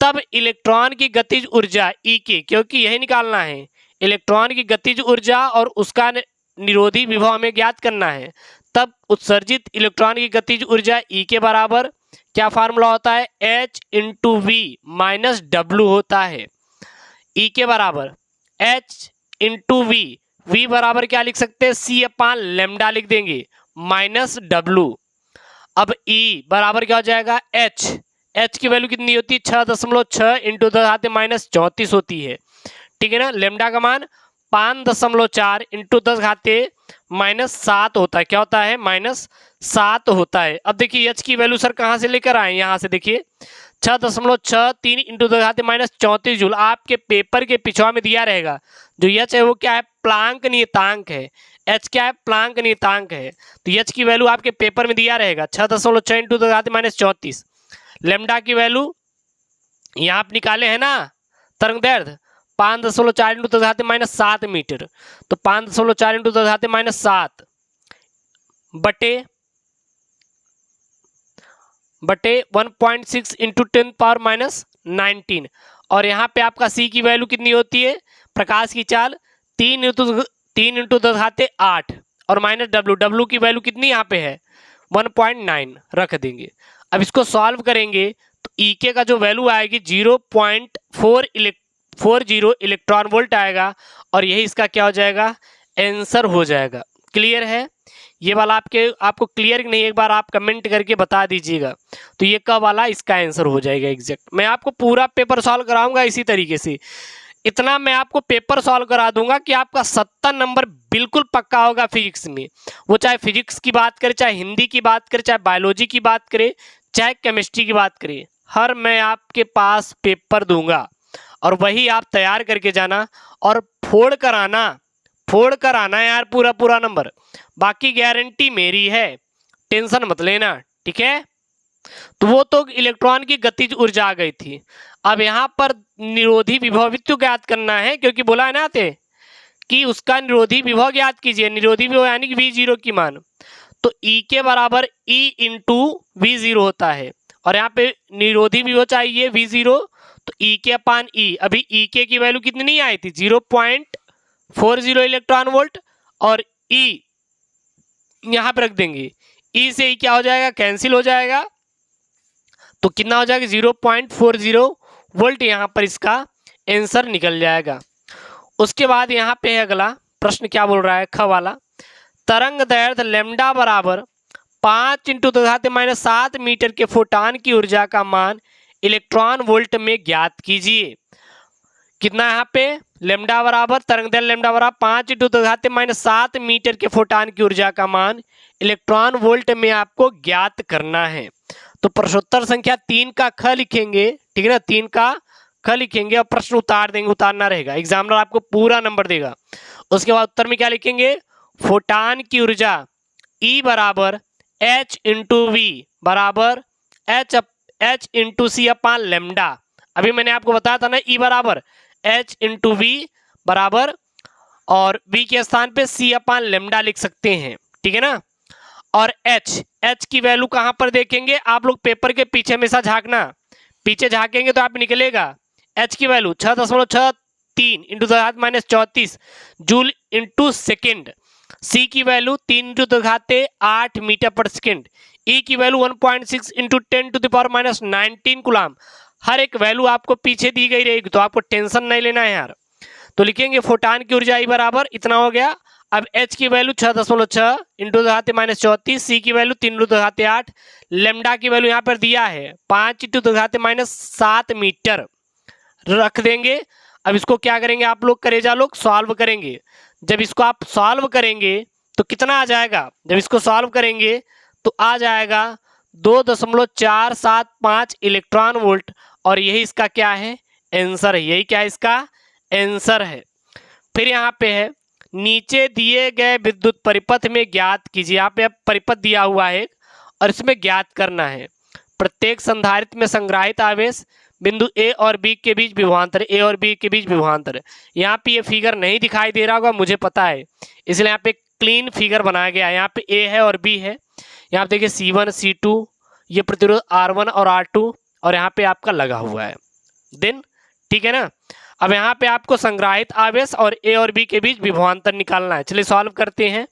तब इलेक्ट्रॉन की गतिज ऊर्जा ई के, क्योंकि यही निकालना है, इलेक्ट्रॉन की गतिज ऊर्जा और उसका निरोधी विभव हमें ज्ञात करना है। तब उत्सर्जित इलेक्ट्रॉन की गतिज ऊर्जा ई के बराबर क्या फार्मूला होता है, H into V minus W होता है। ई के बराबर H इंटू वी बराबर क्या लिख सकते हैं, C/λ लिख देंगे माइनस डब्ल्यू। अब ई बराबर क्या हो जाएगा, H की वैल्यू कितनी होती है, 6.6 इंटू 10⁻⁻34 होती है, ठीक है ना। लेमडा का मान 5.4 इंटू 10⁻⁷ होता है, क्या होता है, -7 होता है। अब देखिए H की वैल्यू सर कहाँ से लेकर आए, यहाँ से देखिए 6.63 इंटू 10⁻⁴ जूल आपके पेपर के पिछवा में दिया रहेगा। जो H है वो क्या है, प्लांक नियतांक है, H क्या है, प्लांक नियतांक है। तो H की वैल्यू आपके पेपर में दिया रहेगा 6.6 इंटू 10⁻⁴। लेमडा की वैल्यू यहाँ आप निकाले हैं ना, तरंगदैर्ध्य 5.4 इंटू 10⁻⁷ मीटर, तो 5.4 इंटू 10⁻⁷ बटे 1.6 इंटू 10⁻⁹, और यहाँ पे आपका C की वैल्यू कितनी होती है, प्रकाश की चाल 3 इंटू 10⁸ और माइनस डब्ल्यू की वैल्यू कितनी यहाँ पे है 1.9 रख देंगे। अब इसको सॉल्व करेंगे तो E का जो वैल्यू आएगी 0.40 इलेक्ट्रॉन वोल्ट आएगा, और यही इसका क्या हो जाएगा, आंसर हो जाएगा। क्लियर है, ये वाला आपको क्लियर नहीं, एक बार आप कमेंट करके बता दीजिएगा। तो ये कब वाला इसका आंसर हो जाएगा एग्जैक्ट। मैं आपको पूरा पेपर सॉल्व कराऊंगा इसी तरीके से, इतना मैं आपको पेपर सॉल्व करा दूंगा कि आपका 70 नंबर बिल्कुल पक्का होगा फिजिक्स में। वो चाहे फिजिक्स की बात करें, चाहे हिंदी की बात करें, चाहे बायोलॉजी की बात करें, चाहे केमिस्ट्री की बात करें, हर मैं आपके पास पेपर दूंगा, और वही आप तैयार करके जाना और फोड़ कर आना यार पूरा नंबर। बाकी गारंटी मेरी है, टेंशन मत लेना, ठीक है। तो वो तो इलेक्ट्रॉन की गतिज ऊर्जा आ गई थी। अब यहाँ पर निरोधी विभव भी तो ज्ञात करना है, क्योंकि बोला है ना कि उसका निरोधी विभव ज्ञात कीजिए, निरोधी विभव यानी कि V0 की मान। तो E के बराबर E इंटू V0 होता है, और यहाँ पे निरोधी विभव चाहिए V0, तो E के अपान E। अभी E के की वैल्यू कितनी नहीं आई थी, 0.40 इलेक्ट्रॉन वोल्ट, और E यहाँ पे रख देंगे, E से E क्या हो जाएगा, कैंसिल हो जाएगा, तो कितना हो जाएगा 0.40 वोल्ट, यहाँ पर इसका आंसर निकल जाएगा। उसके बाद यहाँ पे है अगला प्रश्न, क्या बोल रहा है, ख वाला, तरंग दैर्ध्य लैम्डा बराबर 5 इंटू 10⁻⁷ मीटर के फोटान की ऊर्जा का मान इलेक्ट्रॉन वोल्ट में ज्ञात कीजिए। कितना यहाँ पे, लैम्डा बराबर तरंग दैर्ध्य लैम्डा बराबर 5 इंटू 10⁻⁷ मीटर के फोटान की ऊर्जा का मान इलेक्ट्रॉन वोल्ट में आपको ज्ञात करना है। तो प्रश्नोत्तर संख्या 3 का ख लिखेंगे, ठीक है ना, 3 का ख लिखेंगे और प्रश्न उतार देंगे, उतारना रहेगा, एग्जामिनर आपको पूरा नंबर देगा। उसके बाद उत्तर में क्या लिखेंगे, फोटान की ऊर्जा E बराबर H इंटू वी बराबर H इंटू सी अपान लैम्डा। अभी मैंने आपको बताया था ना, E बराबर H इंटू वी बराबर, और V के स्थान पे C अपान लैम्डा लिख सकते हैं, ठीक है ना। और H की वैल्यू कहाँ पर देखेंगे आप लोग, पेपर के पीछे हमेशा झांकना, पीछे झांकेंगे तो आप निकलेगा। H की value 6.63 into 10⁻⁴ joule into second. C की वैल्यू 3 इंटू 10⁸ मीटर पर सेकेंड। E की वैल्यू 1.6 इंटू 10⁻⁹ कूलाम। हर एक वैल्यू आपको पीछे दी गई रहेगी, तो आपको टेंशन नहीं लेना है यार। तो लिखेंगे फोटान की ऊर्जा E बराबर इतना हो गया। अब H की वैल्यू 6.6 इंटू 10⁻⁴, C की वैल्यू 3 इंटू 10⁸, लैम्डा की वैल्यू यहाँ पर दिया है 5 इंटू 10⁻⁷ मीटर रख देंगे। अब इसको क्या करेंगे आप लोग, करेजा लोग सॉल्व करेंगे। जब इसको आप सॉल्व करेंगे तो कितना आ जाएगा, जब इसको सॉल्व करेंगे तो आ जाएगा 2.475 इलेक्ट्रॉन वोल्ट, और यही इसका क्या है, आंसर है। यही क्या है, इसका आंसर है। फिर यहाँ पे है, नीचे दिए गए विद्युत परिपथ में ज्ञात कीजिए। यहाँ पे अब परिपथ दिया हुआ है और इसमें ज्ञात करना है। प्रत्येक संधारित्र में संग्रहित आवेश बिंदु ए और बी के बीच विभवांतर, ए और बी के बीच विभवांतर। यहाँ पे ये फिगर नहीं दिखाई दे रहा होगा, मुझे पता है, इसलिए यहाँ पे क्लीन फिगर बनाया गया है। यहाँ पे ए है और बी है, यहाँ पे देखिए C1 C2, ये प्रतिरोध R1 और R2, और यहाँ पे आपका लगा हुआ है देन, ठीक है ना। अब यहाँ पे आपको संग्राहित आवेश और ए और बी के बीच विभवांतर निकालना है। चलिए सॉल्व करते हैं।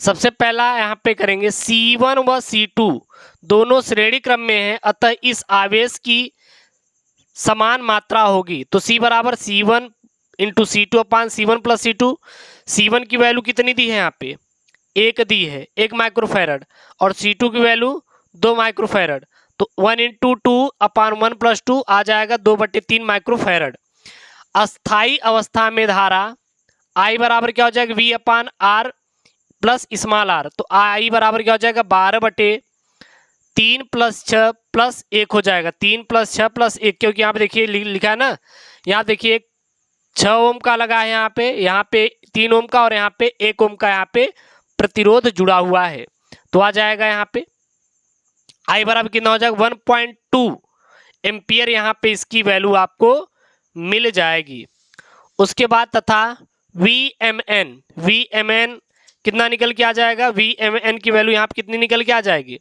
सबसे पहला यहाँ पे करेंगे, C1 व C2 दोनों श्रेणी क्रम में हैं, अतः इस आवेश की समान मात्रा होगी। तो C बराबर C1 इंटू C2 अपान C1 प्लस C2। C1 की वैल्यू कितनी दी है, यहाँ पे 1 दी है, 1 माइक्रोफैरड, और C2 की वैल्यू 2 माइक्रोफैरड। तो 1 इंटू 2 अपान 1 प्लस 2 आ जाएगा 2/3 माइक्रोफैरड। अस्थाई अवस्था में धारा I बराबर क्या हो जाएगा, V अपान R प्लस स्मॉल r। तो I बराबर क्या हो जाएगा, 12/3 प्लस 6 प्लस 1 हो जाएगा, 3 प्लस 6 प्लस 1, क्योंकि यहाँ पे देखिए लिखा है ना, यहाँ देखिए 6 ओम का लगा है, यहाँ पे 3 ओम का, और यहाँ पे 1 ओम का यहाँ पे प्रतिरोध जुड़ा हुआ है। तो आ जाएगा यहाँ पे I बराबर कितना हो जाएगा, 1.2 एम्पियर यहाँ पे इसकी वैल्यू आपको मिल जाएगी। उसके बाद तथा VMN कितना निकल के आ जाएगा, VMN की वैल्यू यहाँ पे कितनी निकल के आ जाएगी,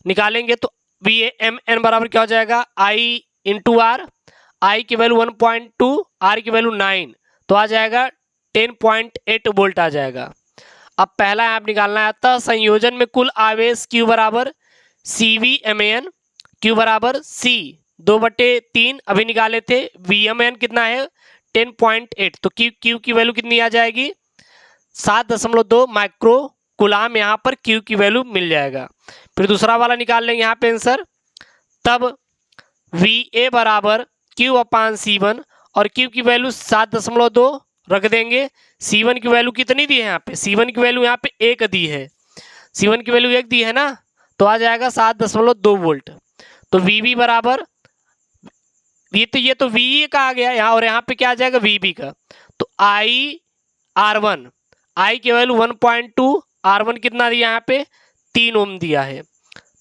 निकालेंगे तो VMN बराबर क्या हो जाएगा, I इंटू R। I की वैल्यू 1.2, R की वैल्यू 9, तो आ जाएगा 10.8 वोल्ट आ जाएगा। अब पहला आप निकालना है, अतः संयोजन में कुल आवेश Q बराबर CVMN, Q बराबर C 2/3 अभी निकाले थे, VMN कितना है 10.8, तो Q की वैल्यू कितनी आ जाएगी, 7.2 माइक्रो कुलाम यहाँ पर Q की वैल्यू मिल जाएगा। फिर दूसरा वाला निकाल लेंगे यहाँ पे आंसर, तब VA बराबर Q अपान C1, और Q की वैल्यू 7.2 रख देंगे। C1 की वैल्यू कितनी दी है, यहाँ पे C1 की वैल्यू यहाँ पे 1 दी है, C1 की वैल्यू 1 दी है ना, तो आ जाएगा 7.2 वोल्ट। तो VB बराबर ये तो VA का आ गया यहाँ, और यहाँ पे क्या आ जाएगा VB का, तो R1 I की वैल्यू 1.2, R1 कितना दिया यहाँ पे 3 ओम दिया है,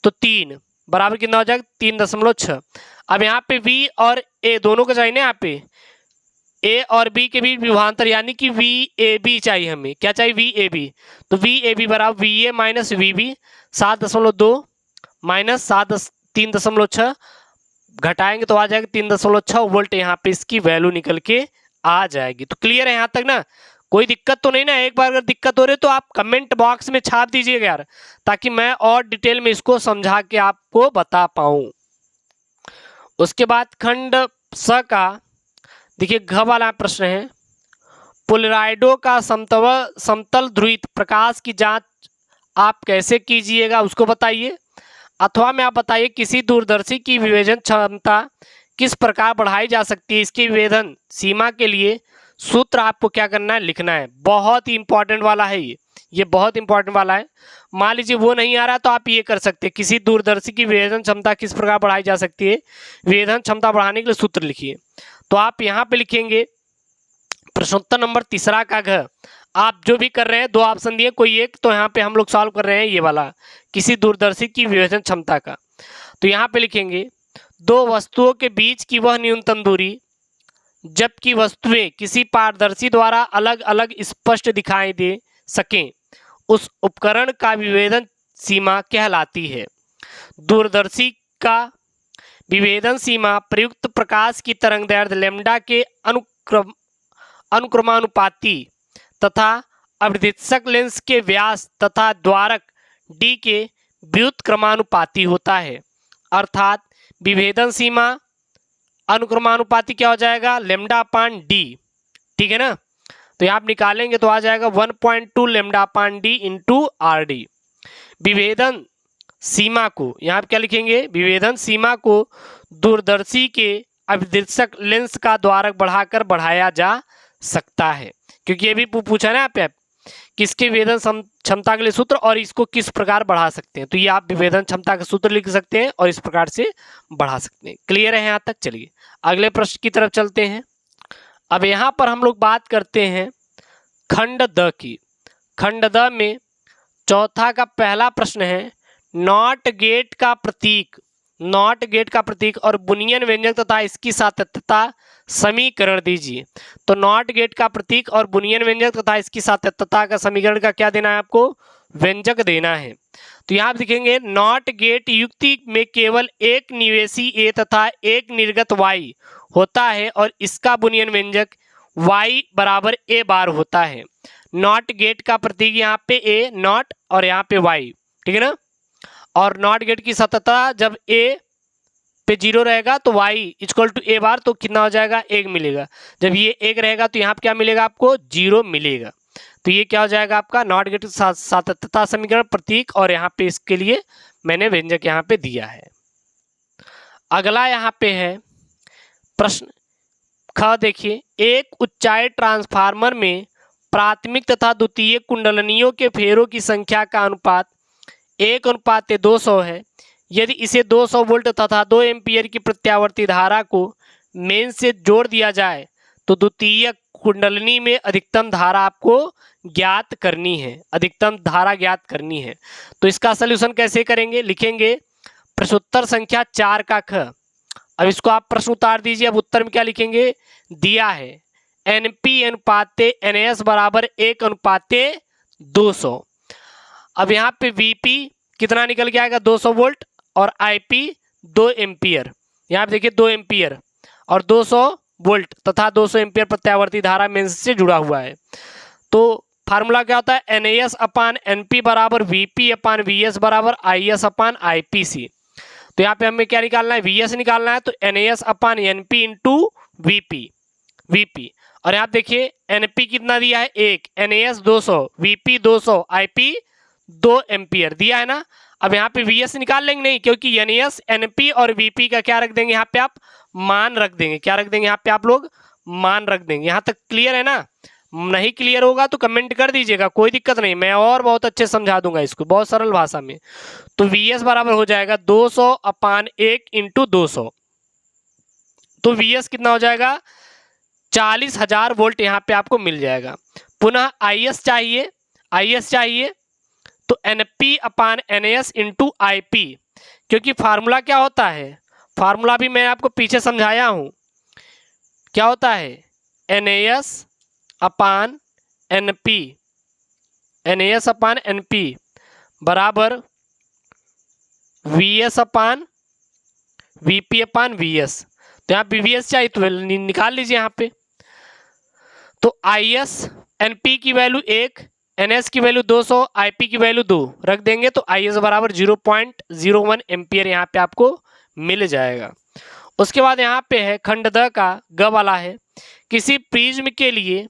तो 3 बराबर कितना हो जाएगा 3.6। अब यहाँ पे V और A दोनों को चाहिए ना, यहाँ पे A और B के बीच विभवांतर यानी कि VAB चाहिए हमें, क्या चाहिए VAB, तो VAB बराबर VA माइनस VB, 7.2 माइनस 3.6 घटाएंगे तो आ जाएगा 3.6 वोल्ट, यहाँ पे इसकी वैल्यू निकल के आ जाएगी। तो क्लियर है यहाँ तक ना, कोई दिक्कत तो नहीं ना। एक बार अगर दिक्कत हो रही है तो आप कमेंट बॉक्स में छाप दीजिएगा यार, ताकि मैं और डिटेल में इसको समझा के आपको बता पाऊं। उसके बाद खंड स का देखिए घ वाला प्रश्न है, पोलराइडो का समतल ध्रुवित प्रकाश की जांच आप कैसे कीजिएगा उसको बताइए, अथवा में आप बताइए किसी दूरदर्शी की विभेदन क्षमता किस प्रकार बढ़ाई जा सकती है। इसकी विभेदन सीमा के लिए सूत्र आपको क्या करना है, लिखना है। बहुत ही इंपॉर्टेंट वाला है ये बहुत इंपॉर्टेंट वाला है। मान लीजिए वो नहीं आ रहा तो आप ये कर सकते हैं, किसी दूरदर्शी की विभेदन क्षमता किस प्रकार बढ़ाई जा सकती है, विभेदन क्षमता बढ़ाने के लिए सूत्र लिखिए। तो आप यहाँ पे लिखेंगे प्रश्नोत्तर नंबर 3 का घ। आप जो भी कर रहे हैं 2 ऑप्शन दिए, कोई एक, तो यहाँ पे हम लोग सॉल्व कर रहे हैं ये वाला, किसी दूरदर्शी की विभेदन क्षमता का। तो यहाँ पे लिखेंगे 2 वस्तुओं के बीच की वह न्यूनतम दूरी जबकि वस्तुएं किसी पारदर्शी द्वारा अलग अलग स्पष्ट दिखाई दे सकें, उस उपकरण का विभेदन सीमा कहलाती है। दूरदर्शी का विभेदन सीमा प्रयुक्त प्रकाश की तरंगदैर्ध्य लैम्डा के अनुक्रमानुपाती तथा अवधित्सक लेंस के व्यास तथा द्वारक D के व्युत्क्रमानुपाती होता है। अर्थात विभेदन सीमा अनुक्रमानुपाती क्या हो जाएगा, लैम्डा अपान D, ठीक है ना। तो यहाँ आप निकालेंगे तो आ जाएगा 1.2 लैम्डा अपान D इंटू RD। विभेदन सीमा को यहाँ आप क्या लिखेंगे, विभेदन सीमा को दूरदर्शी के अवधित्सक लेंस का द्वारक बढ़ाकर बढ़ाया जा सकता है, क्योंकि ये भी पूछा ना यहाँ पे किसके विभेदन क्षमता के लिए सूत्र और इसको किस प्रकार बढ़ा सकते हैं। तो ये आप विभेदन क्षमता का सूत्र लिख सकते हैं और इस प्रकार से बढ़ा सकते हैं। क्लियर है यहाँ तक। चलिए अगले प्रश्न की तरफ चलते हैं। अब यहाँ पर हम लोग बात करते हैं खंड द की। खंड द में चौथा का पहला प्रश्न है, नॉट गेट का प्रतीक नॉट गेट का प्रतीक और बुनियन व्यंजक तथा इसकी सातत्यता समीकरण दीजिए। तो नॉट गेट का प्रतीक और बुनियन व्यंजक तथा इसकी सातत्यता का समीकरण का क्या देना है आपको? व्यंजक देना है। तो यहाँ आप दिखेंगे नॉट गेट युक्ति में केवल एक निवेशी ए तथा एक निर्गत वाई होता है और इसका बुनियन व्यंजक वाई बराबर ए बार होता है। नॉट गेट का प्रतीक यहाँ पे ए नॉट और यहाँ पे वाई, ठीक है ना। और नॉट गेट की सातत्यता जब ए पे 0 रहेगा तो y इक्वल टू ए बार, तो कितना हो जाएगा? 1 मिलेगा। जब ये 1 रहेगा तो यहाँ पे क्या मिलेगा आपको? 0 मिलेगा। तो ये क्या हो जाएगा आपका? नॉट गेट सातत्यता समीकरण प्रतीक, और यहाँ पे इसके लिए मैंने व्यंजक यहाँ पे दिया है। अगला यहाँ पे है प्रश्न ख। देखिए, एक उच्चाई ट्रांसफार्मर में प्राथमिक तथा द्वितीय कुंडलनियों के फेरों की संख्या का अनुपात 1:200 है। यदि इसे 200 वोल्ट तथा 2 एम्पीयर की प्रत्यावर्ती धारा को मेन से जोड़ दिया जाए तो द्वितीय कुंडलनी में अधिकतम धारा आपको ज्ञात करनी है। अधिकतम धारा ज्ञात करनी है। तो इसका सलूशन कैसे करेंगे? लिखेंगे प्रश्नोत्तर संख्या 4 का ख। अब इसको आप प्रश्न उतार दीजिए। अब उत्तर में क्या लिखेंगे? दिया है एनपी अनुपाते एनएस बराबर 1:200। अब यहाँ पे वीपी कितना निकल के आएगा? 200 वोल्ट और आईपी 2 एम्पियर। यहाँ पे देखिए 2 एम्पियर और 200 वोल्ट तथा 200 एम्पियर प्रत्यावर्ती धारा मेंस से जुड़ा हुआ है। तो फार्मूला क्या होता है? एनएस अपान एनपी बराबर वीपी अपान वीएस बराबर आईएस अपान आईपीसी। तो यहाँ पे हमें क्या निकालना है? वीएस निकालना है। तो एनएस अपान एनपी इंटू वीपी। और यहाँ देखिए एनपी कितना दिया है? 1, एनएस 200, वीपी 200, आईपी 2 एम्पियर दिया है ना। अब यहाँ पे वीएस निकाल लेंगे नहीं, क्योंकि एनएस एनपी और वीपी का क्या रख देंगे? यहाँ पे आप मान रख देंगे। क्या रख देंगे? यहाँ पे आप लोग मान रख देंगे। यहाँ तक क्लियर है ना? नहीं क्लियर होगा तो कमेंट कर दीजिएगा, कोई दिक्कत नहीं, मैं और बहुत अच्छे समझा दूंगा इसको बहुत सरल भाषा में। तो वीएस बराबर हो जाएगा 200 अपान 1 इंटू 200। तो वीएस कितना हो जाएगा? 40,000 वोल्ट यहाँ पे आपको मिल जाएगा। पुनः आईएस चाहिए तो एनपी अपान एनएस इंटू आईपी, क्योंकि फार्मूला क्या होता है? फार्मूला भी मैं आपको पीछे समझाया हूं। क्या होता है? एनएस अपान एनपी बराबर वीएस अपान वीपी अपान वीएस। तो यहाँ वीएस चाहिए तो निकाल लीजिए यहाँ पे। तो आईएस एनपी की वैल्यू 1, एनएस की वैल्यू 200, आईपी की वैल्यू 2 रख देंगे तो आईएस बराबर 0.01 एम्पियर यहाँ पे आपको मिल जाएगा। उसके बाद यहाँ पे है खंड द का ग वाला है। किसी प्रिज्म के लिए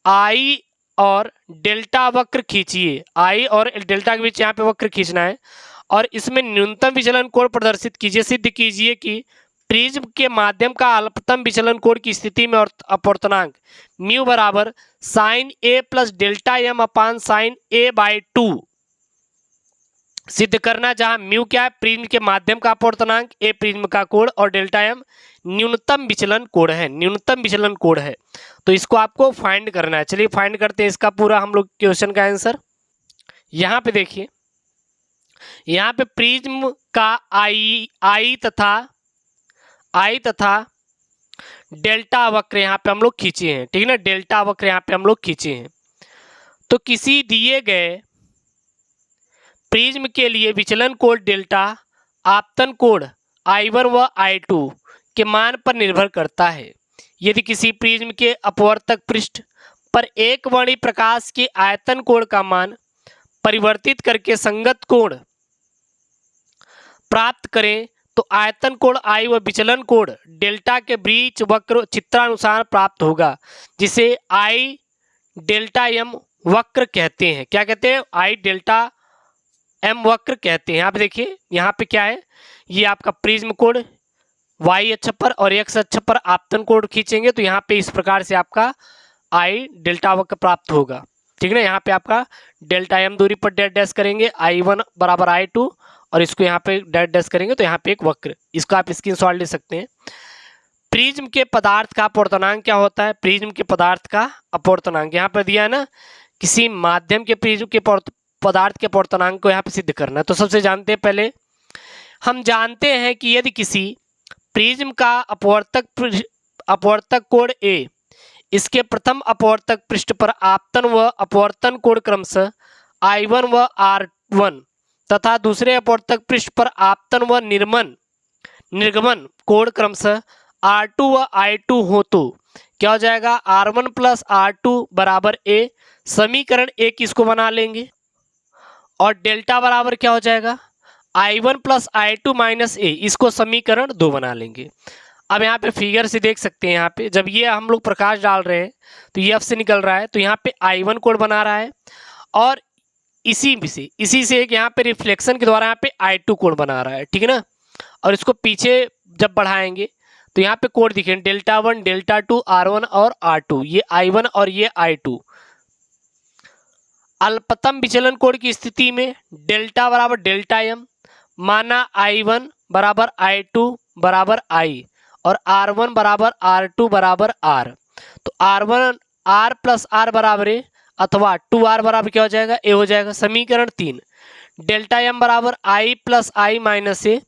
आई और डेल्टा वक्र खींचिए। आई और डेल्टा के बीच यहाँ पे वक्र खींचना है और इसमें न्यूनतम विचलन कोण प्रदर्शित कीजिए। सिद्ध कीजिए कि प्रिज्म के माध्यम का अल्पतम विचलन कोण की स्थिति में और अपवर्तनांक म्यू बराबर sine A plus delta M upon sine A by 2 सिद्ध करना, जहां म्यू क्या है? प्रिज्म के माध्यम का अपवर्तनांक, ए प्रिज्म का कोण और डेल्टा एम न्यूनतम विचलन कोण है। तो इसको आपको फाइंड करना है। चलिए फाइंड करते हैं इसका पूरा हम लोग क्वेश्चन का आंसर। यहाँ पे देखिए, यहाँ पे प्रिज्म का आई तथा डेल्टा वक्र यहाँ पे हम लोग खींचे हैं, ठीक है ना। डेल्टा वक्र यहाँ पे हम लोग खींचे हैं। तो किसी दिए गए प्रिज्म के लिए विचलन कोण डेल्टा आपतन कोण I1 व I2 के मान पर निर्भर करता है। यदि किसी प्रिज्म के अपवर्तक पृष्ठ पर एक वर्णी प्रकाश के आयतन कोण का मान परिवर्तित करके संगत कोण प्राप्त करें तो आयतन कोण I व विचलन कोण डेल्टा के बीच वक्र चित्रानुसार प्राप्त होगा, जिसे I डेल्टा एम वक्र कहते हैं। क्या कहते हैं? I डेल्टा एम वक्र कहते हैं। आप देखिए यहाँ पे क्या है? ये आपका प्रिज्म कोण y अक्ष पर और x अक्ष पर आपतन कोण खींचेंगे तो यहाँ पे इस प्रकार से आपका I डेल्टा वक्र प्राप्त होगा, ठीक है ना। यहाँ पे आपका डेल्टा एम दूरी पर डैश डैश करेंगे, I1 बराबर I2 और इसको यहाँ पे डैश डैश करेंगे तो यहाँ पे एक वक्र। इसको आप स्क्रीनशॉट ले सकते हैं। प्रिज्म के पदार्थ का अपवर्तनांक क्या होता है? प्रिज्म के पदार्थ का अपवर्तनांक यहाँ पर दिया है ना। किसी माध्यम के प्रिज्म के पदार्थ के अपवर्तनांक को यहाँ पे सिद्ध करना है। तो सबसे जानते हैं पहले हम जानते हैं कि यदि किसी प्रिज्म का अपवर्तक कोण ए इसके प्रथम अपवर्तक पृष्ठ पर आपतन व अपवर्तन कोण क्रमशः I1 व R1 तथा दूसरे अपवर्तक पृष्ठ पर आपतन व निर्गमन कोण क्रमशः R2 व I2 हो तो क्या हो जाएगा, R1 प्लस R2 बराबर A। समीकरण एक किसको बना लेंगे और डेल्टा बराबर क्या हो जाएगा, I1 plus I2 minus A, इसको समीकरण 2 बना लेंगे। अब यहाँ पे फिगर से देख सकते हैं, यहाँ पे जब ये हम लोग प्रकाश डाल रहे हैं तो ये F से निकल रहा है, तो यहाँ पे I1 कोण बना रहा है और इसी से एक यहाँ पे रिफ्लेक्शन के द्वारा यहाँ पे I2 कोण बना रहा है, ठीक है ना। और इसको पीछे जब बढ़ाएंगे तो यहाँ पे कोण दिखेंगे डेल्टा 1 डेल्टा 2 R1 और R2, ये I1 और ये I2। अल्पतम विचलन कोण की स्थिति में डेल्टा बराबर डेल्टा M, माना I1 बराबर I2 बराबर I और R1 बराबर R2 बराबर R। तो R1 R प्लस R बराबर A अथवा 2R बराबर क्या हो जाएगा, A हो जाएगा। समीकरण 3 डेल्टा M बराबर I plus I minus A,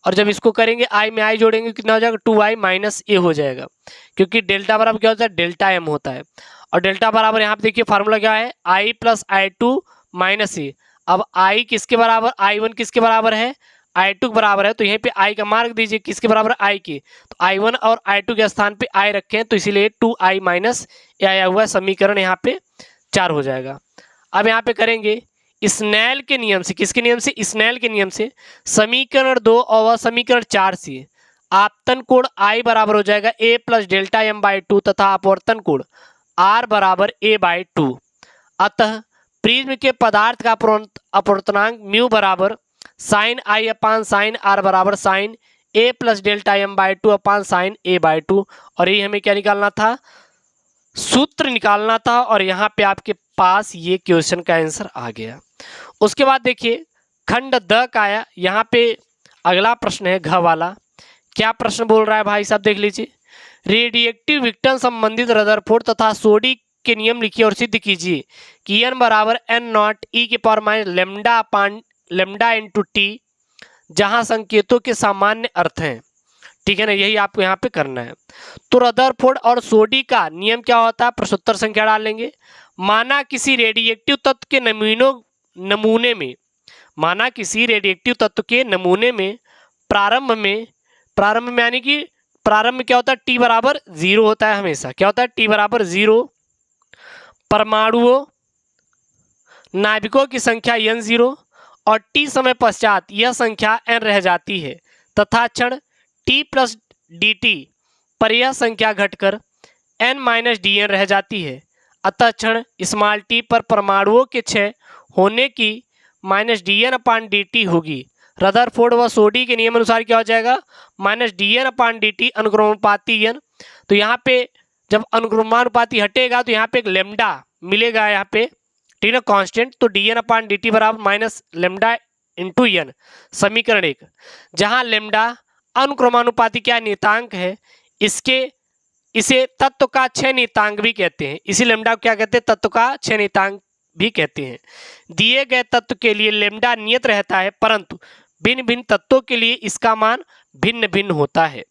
और जब इसको करेंगे I में I जोड़ेंगे कितना हो जाएगा, 2I माइनस A हो जाएगा, क्योंकि डेल्टा बराबर क्या होता है, डेल्टा M होता है। और डेल्टा बराबर यहाँ पे देखिए फार्मूला क्या है, I plus I2 minus A। अब I किसके बराबर, I1 किसके बराबर है, I2 के बराबर है, तो यहीं पे I का मार्क दीजिए, किसके बराबर I के, तो I1 और I2 के स्थान पे I रखे हैं, तो इसीलिए 2I माइनस A आया हुआ है। समीकरण यहाँ पे 4 हो जाएगा। अब यहाँ पे करेंगे स्नेल के नियम से, किसके नियम से, स्नेल के नियम से, समीकरण 2 और समीकरण 4 से आपतन कोण I बराबर हो जाएगा A plus delta M by 2 तथा अपवर्तन कोण R बराबर A बाई 2। अतः प्रिज्म के पदार्थ का अपवर्तनांक म्यू बराबर sine I upon sine R बराबर sine A plus delta M by 2 upon sine A by 2। और ये हमें क्या निकालना था, सूत्र निकालना था, और यहाँ पे आपके पास ये क्वेश्चन का आंसर आ गया। उसके बाद देखिए खंड द का आया, यहाँ पे अगला प्रश्न है घ वाला। क्या प्रश्न बोल रहा है भाई साहब, देख लीजिए। रेडिएक्टिव विघटन संबंधित रदरफोर्ड तथा सोडी के नियम लिखिए और सिद्ध कीजिए कि n बराबर n नॉट e के पावर माइनस लेमडा अपान लेमडा इंटू टी, जहाँ संकेतों के सामान्य अर्थ हैं, ठीक है ना, यही आपको यहाँ पे करना है। तो रदरफोर्ड और सोडी का नियम क्या होता है, प्रश्नोत्तर संख्या डालेंगे। माना किसी रेडिएक्टिव तत्व के नमूने में, माना किसी रेडिएक्टिव तत्व के नमूने में प्रारंभ में यानी कि प्रारंभ में क्या होता है, टी बराबर 0 होता है हमेशा। क्या होता है, टी बराबर 0, परमाणुओं नाभिकों की संख्या n0 और टी समय पश्चात यह संख्या n रह जाती है तथा क्षण t प्लस dt पर यह संख्या घटकर n माइनस dn रह जाती है। अतः क्षण स्मॉल t पर परमाणुओं के क्षय होने की माइनस dn अपान dt होगी। रदरफोर्ड व सोडी के नियम अनुसार क्या हो जाएगा, माइनस dn अपान dt अनुक्रमानुपाती n। तो यहाँ पे जब अनुक्रमानुपाती हटेगा तो यहाँ पे एक लेमडा मिलेगा यहाँ पे, ठीक है, कांस्टेंट। तो dn अपान dt बराबर माइनस लेमडा इंटू n। समीकरण 1 जहाँ लेमडा अनुक्रमानुपाती क्या नियतांक है, इसे तत्व का क्षय नियतांक भी कहते हैं। इसी लेमडा को क्या कहते हैं, तत्व का क्षय नियतांक भी कहते हैं। दिए गए तत्व के लिए लेमडा नियत रहता है, परंतु भिन्न भिन्न तत्वों के लिए इसका मान भिन्न भिन्न होता है।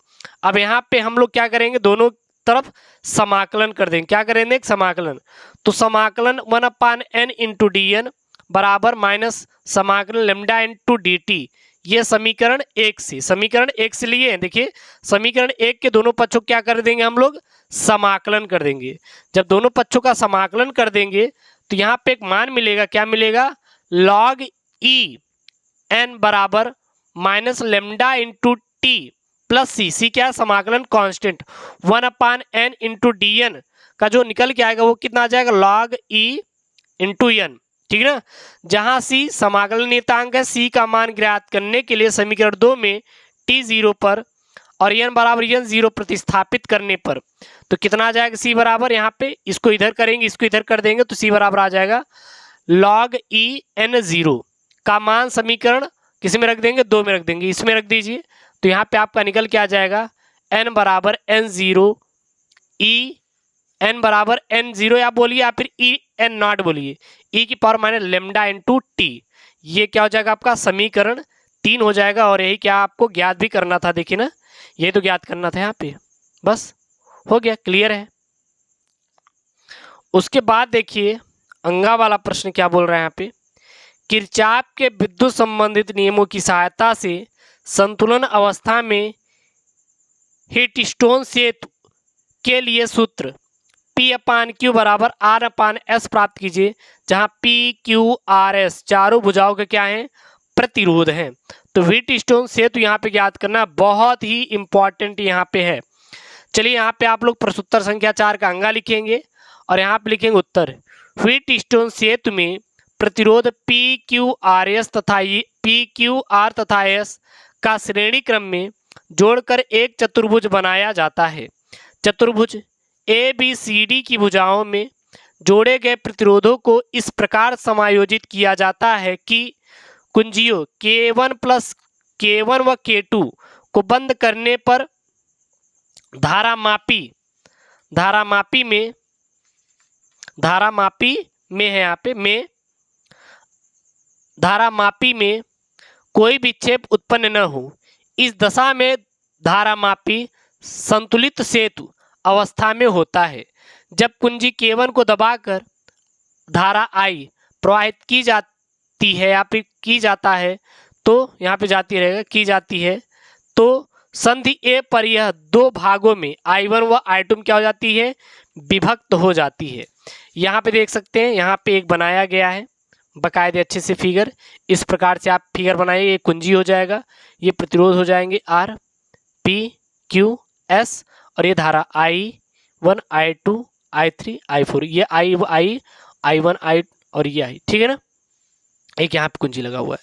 अब यहाँ पे हम लोग क्या करेंगे, दोनों तरफ समाकलन कर देंगे। क्या करेंगे, एक समाकलन। तो समाकलन 1 upon n into D N बराबर माइनस समाकलन लेमडा इंटू डी टी। ये समीकरण 1 से लिए हैं। देखिए समीकरण 1 के दोनों पक्षों क्या कर देंगे, हम लोग समाकलन कर देंगे। जब दोनों पक्षों का समाकलन कर देंगे तो यहाँ पे एक मान मिलेगा, क्या मिलेगा, log e n बराबर minus lambda into T plus C क्या है, समाकलन constant 1 upon n into D N का जो निकल के आएगा वो कितना आ जाएगा, log e इंटू एन, ठीक है ना। जहां सी समाकलन नियतांक है, सी का मान ज्ञात करने के लिए समीकरण 2 में t 0 पर और n बराबर n 0 प्रतिस्थापित करने पर तो कितना आ जाएगा, c बराबर, यहाँ पे इसको इधर करेंगे, इसको इधर कर देंगे तो c बराबर आ जाएगा log e n 0 का मान समीकरण किस में रख देंगे, 2 में रख देंगे, इसमें रख दीजिए। तो यहाँ पे आपका निकल के आ जाएगा n बराबर n0 e n बराबर n0 या बोलिए या फिर e n नॉट बोलिए, e की power minus lambda into T. ये क्या हो जाएगा आपका समीकरण 3 हो जाएगा। और यही क्या आपको ज्ञात भी करना था, देखिए ना, ये तो ज्ञात करना था यहाँ पे, बस हो गया, क्लियर है। उसके बाद देखिए अंगा वाला प्रश्न क्या बोल रहा है यहाँ पे, किरचॉफ के विद्युत संबंधित नियमों की सहायता से संतुलन अवस्था में हीटस्टोन सेतु के लिए सूत्र P/Q बराबर R/S प्राप्त कीजिए, जहां PQRS चारों भुजाओं के क्या हैं, प्रतिरोध हैं। तो हीटस्टोन सेतु यहाँ पे ज्ञात करना बहुत ही इंपॉर्टेंट यहाँ पे है। चलिए यहाँ पे आप लोग प्रश्नोत्तर संख्या 4 का अंगा लिखेंगे और यहाँ पे लिखेंगे उत्तर। हीटस्टोन सेतु में प्रतिरोध PQRS तथा PQR तथा S का श्रेणी क्रम में जोड़कर एक चतुर्भुज बनाया जाता है। चतुर्भुज ABCD की भुजाओं में जोड़े गए प्रतिरोधों को इस प्रकार समायोजित किया जाता है कि कुंजियों K1 प्लस K1 व K2 को बंद करने पर धारामापी में कोई विक्षेप उत्पन्न न हो। इस दशा में धारामापी संतुलित सेतु अवस्था में होता है। जब कुंजी K1 को दबाकर धारा I प्रवाहित की जाती है या फिर की जाता है, तो यहाँ पे की जाती है, तो संधि A पर यह दो भागों में I1 व I2 में क्या हो जाती है, विभक्त हो जाती है। यहाँ पे देख सकते हैं, यहाँ पे एक बनाया गया है बकायदे अच्छे से फिगर। इस प्रकार से आप फिगर बनाइए, ये कुंजी हो जाएगा, ये प्रतिरोध हो जाएंगे R P Q S, और ये धारा I1 I2 I3 I4, ये I1 I और ये I, ठीक है ना। एक यहाँ पे कुंजी लगा हुआ है।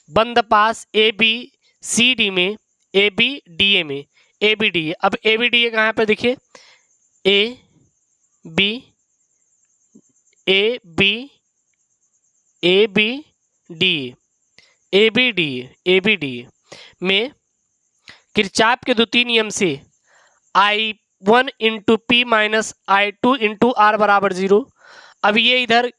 बंद पास ABCD में ABDA में ABDA, अब ABDA कहाँ पे देखिए, ABDA में किरचॉफ के द्वितीय नियम से I1 into P minus I2 into R बराबर 0। अब ये इधर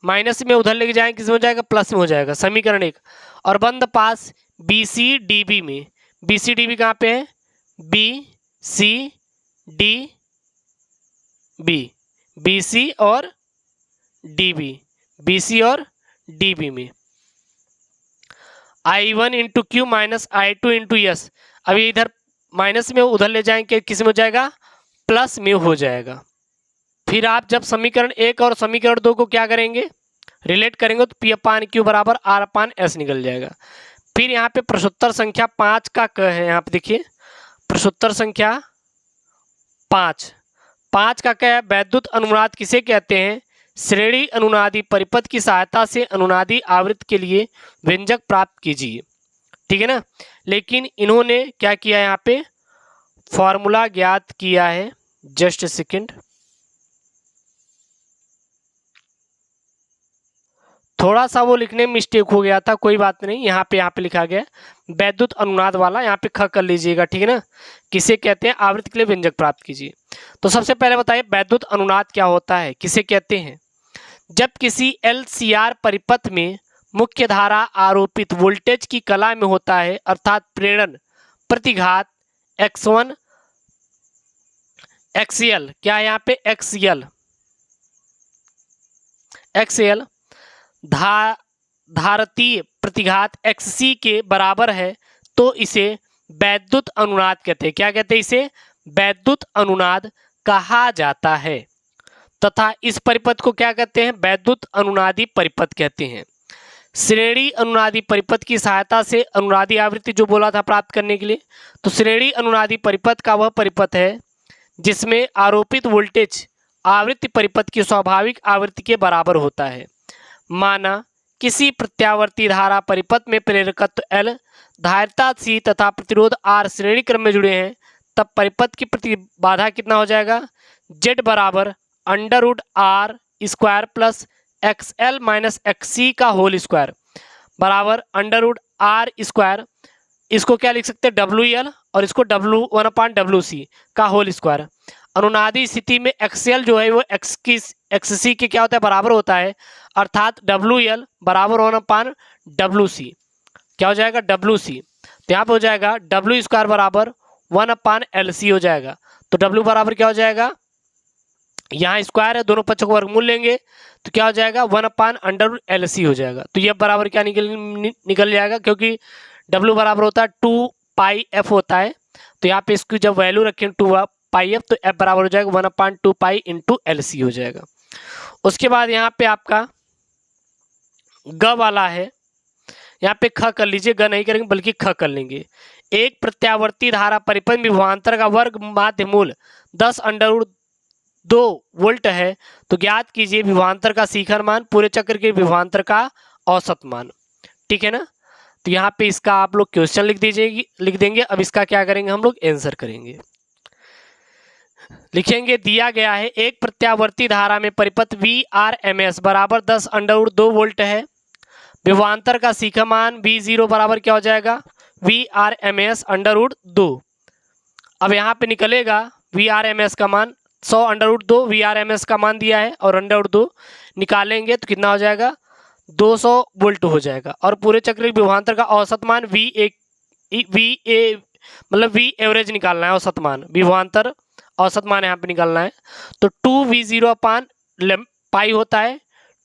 माइनस में उधर लेके जाएंगे, किस में हो जाएगा, प्लस में हो जाएगा, समीकरण 1। और बंद पास BCDB में, BCDB कहाँ पे है, BC और DB में I1 into Q minus I2 into S। अब ये इधर माइनस में उधर ले जाएंगे, किस में हो जाएगा, प्लस में हो जाएगा। फिर आप जब समीकरण 1 और समीकरण 2 को क्या करेंगे, रिलेट करेंगे, तो P/Q बराबर R/S निकल जाएगा। फिर यहाँ पे प्रश्नोत्तर संख्या 5 का क है, यहाँ पे देखिए प्रश्नोत्तर संख्या 5 का क्या है, वैद्युत अनुनाद किसे कहते हैं, श्रेणी अनुनादी परिपथ की सहायता से अनुनादी आवृत्ति के लिए व्यंजक प्राप्त कीजिए, ठीक है ना। लेकिन इन्होंने क्या किया, यहाँ पे फॉर्मूला ज्ञात किया है, जस्ट सेकंड, थोड़ा सा वो लिखने में मिस्टेक हो गया था, कोई बात नहीं। यहाँ पे लिखा गया वैद्युत अनुनाद वाला, यहाँ पे ख कर लीजिएगा, ठीक है ना। किसे कहते हैं, आवृत्ति के लिए व्यंजक प्राप्त कीजिए। तो सबसे पहले बताइए वैद्युत अनुनाद क्या होता है, किसे कहते हैं। जब किसी LCR परिपथ में मुख्य धारा आरोपित वोल्टेज की कला में होता है, अर्थात प्रेरण प्रतिघात X1 XL, क्या है यहाँ पे XL धारतीय प्रतिघात XC के बराबर है, तो इसे वैद्युत अनुनाद कहते हैं। क्या कहते हैं, इसे वैद्युत अनुनाद कहा जाता है। तथा इस परिपथ को क्या कहते हैं, वैद्युत अनुनादी परिपथ कहते हैं। श्रेणी अनुनादी परिपथ की सहायता से अनुनादी आवृत्ति जो बोला था प्राप्त करने के लिए, तो श्रेणी अनुनादी परिपथ का वह परिपथ है जिसमें आरोपित वोल्टेज आवृत्ति परिपथ की स्वाभाविक आवृत्ति के बराबर होता है। माना किसी प्रत्यावर्ती धारा परिपथ में प्रेरकत्व L, धारिता C तथा प्रतिरोध R श्रेणी क्रम में जुड़े हैं, तब परिपथ की प्रतिबाधा कितना हो जाएगा, Z बराबर √R square plus XL minus XC का होल स्क्वायर बराबर √R स्क्वायर। इसको क्या लिख सकते हैं, WL, और इसको W1/WC का होल स्क्वायर। अनुनादी स्थिति में XL जो है वो XC के क्या होता है, बराबर होता है, अर्थात WL बराबर 1/WC। क्या हो जाएगा WC। तो यहाँ पे हो जाएगा W² बराबर 1/LC हो जाएगा। तो W बराबर क्या हो जाएगा, यहाँ स्क्वायर है, दोनों पक्षों को वर्गमूल लेंगे तो क्या हो जाएगा 1/√LC हो जाएगा। तो ये बराबर क्या निकल जाएगा, क्योंकि W बराबर होता है 2πf होता है। तो यहाँ पे इसकी जब वैल्यू रखें 2πf तो f बराबर हो जाएगा 1/2π इंटू LC हो जाएगा। उसके बाद यहाँ पे आपका ग वाला है, यहाँ पे ख कर लीजिए, ग नहीं करेंगे बल्कि ख कर लेंगे। एक प्रत्यावर्ती धारा परिपथ विभवांतर का वर्ग माध्य मूल 10√2 वोल्ट है, तो ज्ञात कीजिए विभवांतर का शिखर मान, पूरे चक्र के विभवांतर का औसत मान। ठीक है ना। तो यहाँ पे इसका आप लोग क्वेश्चन लिख देंगे। अब इसका क्या करेंगे, हम लोग आंसर करेंगे। लिखेंगे दिया गया है एक प्रत्यावर्ती धारा में परिपथ VRMS बराबर 10√2 वोल्ट है, विभवांतर का शिखर मान V0 बराबर क्या हो जाएगा VRMS √2। अब यहाँ पे निकलेगा VRMS का मान 100√2, VRMS का मान दिया है और √2 निकालेंगे तो कितना हो जाएगा 200 वोल्ट हो जाएगा। और पूरे चक्र के विभवांतर का औसत मान मतलब V एवरेज निकालना है, औसत मान विभवांतर औसत मान यहाँ पे निकालना है। तो 2V0/π होता है।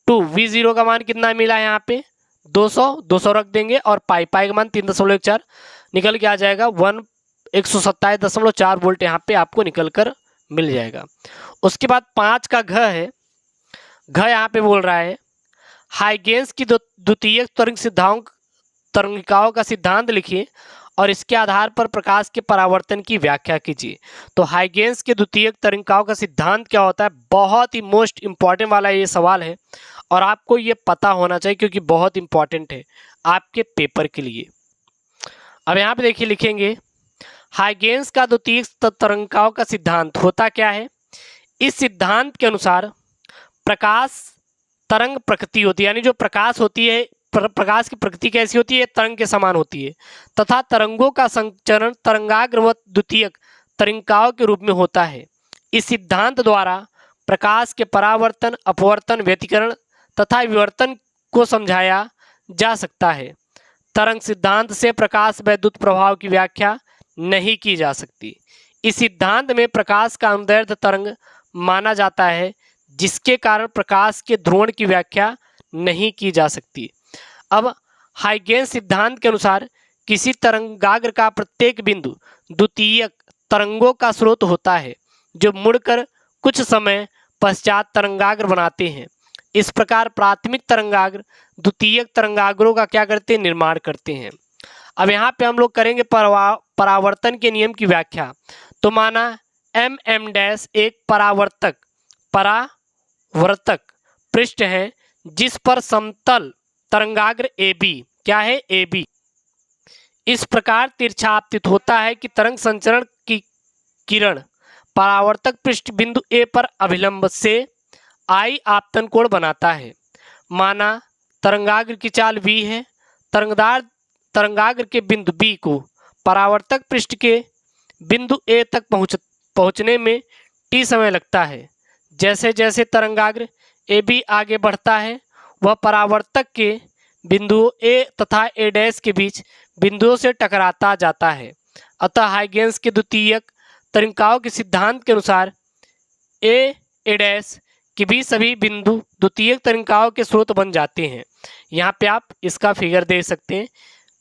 2V0 का मान कितना मिला है यहाँ पे 200 रख देंगे और पाई का मान 3.14 निकल के आ जाएगा 127.4 वोल्ट यहाँ पे आपको निकल कर मिल जाएगा। उसके बाद 5 का घ है। घ यहाँ पे बोल रहा है हाइगेंस की द्वितीयक तरंगिकाओं का सिद्धांत लिखिए और इसके आधार पर प्रकाश के परावर्तन की व्याख्या कीजिए। तो हाइगेंस के द्वितीयक तरंगिकाओं का सिद्धांत क्या होता है, बहुत ही मोस्ट इंपॉर्टेंट वाला ये सवाल है और आपको ये पता होना चाहिए क्योंकि बहुत इंपॉर्टेंट है आपके पेपर के लिए। अब यहाँ पे देखिए लिखेंगे हाइगेंस का द्वितीयक तरंगिकाओं का सिद्धांत होता क्या है। इस सिद्धांत के अनुसार प्रकाश तरंग प्रकृति होती है, यानी जो प्रकाश होती है प्रकाश की प्रकृति कैसी होती है, तरंग के समान होती है तथा तरंगों का संचरण तरंगाग्रवत द्वितीयक तरंगिकाओं के रूप में होता है। इस सिद्धांत द्वारा प्रकाश के परावर्तन, अपवर्तन, व्यतिकरण तथा विवर्तन को समझाया जा सकता है। तरंग सिद्धांत से प्रकाश वैद्युत प्रभाव की व्याख्या नहीं की जा सकती। इस सिद्धांत में प्रकाश का अनुदैर्ध्य तरंग माना जाता है, जिसके कारण प्रकाश के ध्रुवण की व्याख्या नहीं की जा सकती। अब हाइगेंस सिद्धांत के अनुसार किसी तरंगाग्र का प्रत्येक बिंदु द्वितीयक तरंगों का स्रोत होता है जो मुड़कर कुछ समय पश्चात तरंगाग्र बनाते हैं। इस प्रकार प्राथमिक तरंगाग्र द्वितीयक तरंगाग्रों का क्या करते हैं, निर्माण करते हैं। अब यहाँ पे हम लोग करेंगे परावर्तन के नियम की व्याख्या। तो माना MM' एक परावर्तक पृष्ठ है जिस पर समतल तरंगाग्र AB क्या है AB इस प्रकार तिरछा आपतित होता है कि तरंग संचरण की किरण परावर्तक पृष्ठ बिंदु A पर अभिलंब से I आपतन कोण बनाता है। माना तरंगाग्र की चाल V है, तरंगाग्र के बिंदु B को परावर्तक पृष्ठ के बिंदु A तक पहुंचने में T समय लगता है। जैसे जैसे तरंगाग्र AB आगे बढ़ता है वह परावर्तक के बिंदुओं A तथा A' के बीच बिंदुओं से टकराता जाता है। अतः हाइगेंस के द्वितीयक तरंगिकाओं के सिद्धांत के अनुसार A' के बीच सभी बिंदु द्वितीयक तरंगिकाओं के स्रोत बन जाते हैं। यहाँ पे आप इसका फिगर दे सकते हैं,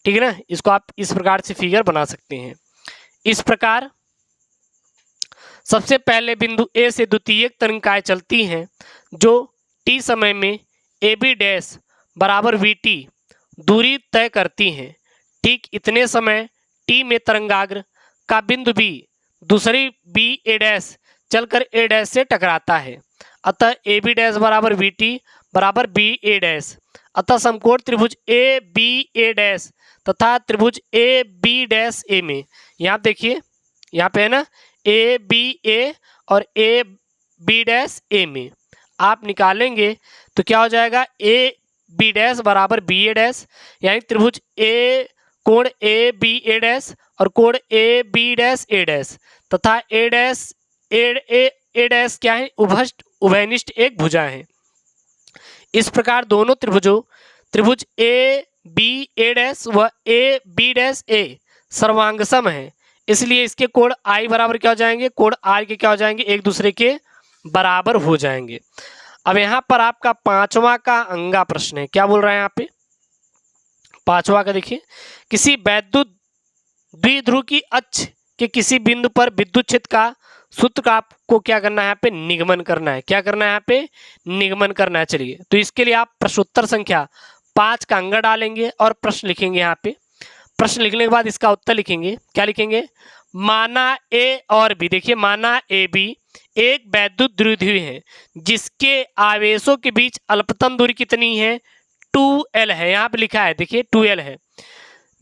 ठीक है ना। इसको आप इस प्रकार से फिगर बना सकते हैं। इस प्रकार सबसे पहले बिंदु A से द्वितीयक तरंगिकाएं चलती हैं जो T समय में AB' बराबर VT दूरी तय करती हैं। ठीक इतने समय T में तरंगाग्र का बिंदु B दूसरी BA' चलकर A' से टकराता है। अतः AB' बराबर VT बराबर BA'। अतः समकोण त्रिभुज ABA' तथा त्रिभुज AB' में यहाँ देखिए यहाँ पे है ना ABA और AB' में आप निकालेंगे तो क्या हो जाएगा AB' बराबर BA' यानी त्रिभुज A कोण ABA' और कोण AB' तथा A' क्या है उभयनिष्ठ एक भुजा है। इस प्रकार दोनों त्रिभुज ABA बी ए डैश व ए बी डैश ए सर्वांग सम है, इसलिए इसके कोण आई बराबर क्या हो जाएंगे, कोण आर के क्या हो जाएंगे, एक दूसरे के बराबर हो जाएंगे। अब यहाँ पर आपका पांचवा का अंगा प्रश्न है, क्या बोल रहा है यहाँ पे पांचवा का, देखिए किसी वैद्युत द्विध्रुव की अक्ष के किसी बिंदु पर विद्युत क्षेत्र का सूत्र का आपको क्या करना है, यहाँ पे निगमन करना है। क्या करना है, यहाँ पे निगमन करना है। चलिए, तो इसके लिए आप प्रश्नोत्तर संख्या 5 का अंगा डालेंगे और प्रश्न लिखेंगे। यहाँ पे प्रश्न लिखने के बाद इसका उत्तर लिखेंगे। क्या लिखेंगे, माना ए और बी, देखिए माना ए बी एक वैद्युत द्विध्रुव है जिसके आवेशों के बीच अल्पतम दूरी कितनी है, 2L है। यहाँ पे लिखा है, देखिए 2L है।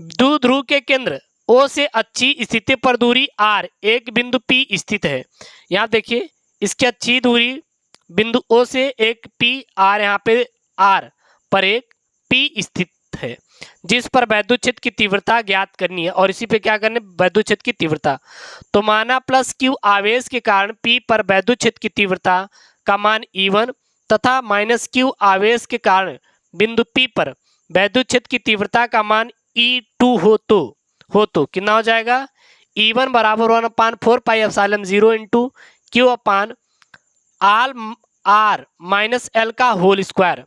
द्विध्रुव के केंद्र O से अच्छी स्थिति पर दूरी R एक बिंदु P स्थित है। यहाँ देखिए इसकी अच्छी दूरी बिंदु O से एक P R, यहाँ पे R पर एक P स्थित है, जिस पर वैद्युत क्षेत्र की तीव्रता ज्ञात करनी है। और इसी पे क्या करने, वैद्युत क्षेत्र की तीव्रता। तो माना प्लस Q आवेश के कारण P पर वैद्युत क्षेत्र की तीव्रता का मान E1 तथा माइनस Q आवेश के कारण बिंदु P पर वैद्युत क्षेत्र की तीव्रता का मान E2 हो तो कितना हो जाएगा, E1 बराबर 1/4 पाई एप्सिलॉन 0 इंटू Q अपान R माइनस L का होल स्क्वायर।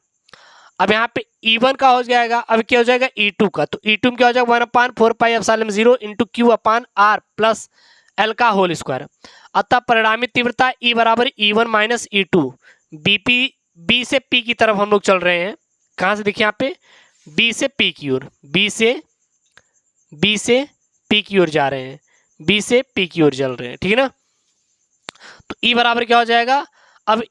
अब यहाँ पे E1 का हो जाएगा, अब क्या हो जाएगा E2 का, तो E2 में क्या हो जाएगा 1/4 पाई एप्सिलॉन 0 इंटू Q अपान R प्लस L का होल स्क्वायर। अतः परिणामी तीव्रता E बराबर E1 माइनस E2। बी से P की तरफ हम लोग चल रहे हैं। कहाँ से, देखिए यहाँ पे B से P की ओर, B से P की ओर जा रहे हैं, B से P की ओर चल रहे हैं, ठीक है ना। तो E बराबर क्या हो जाएगा, अब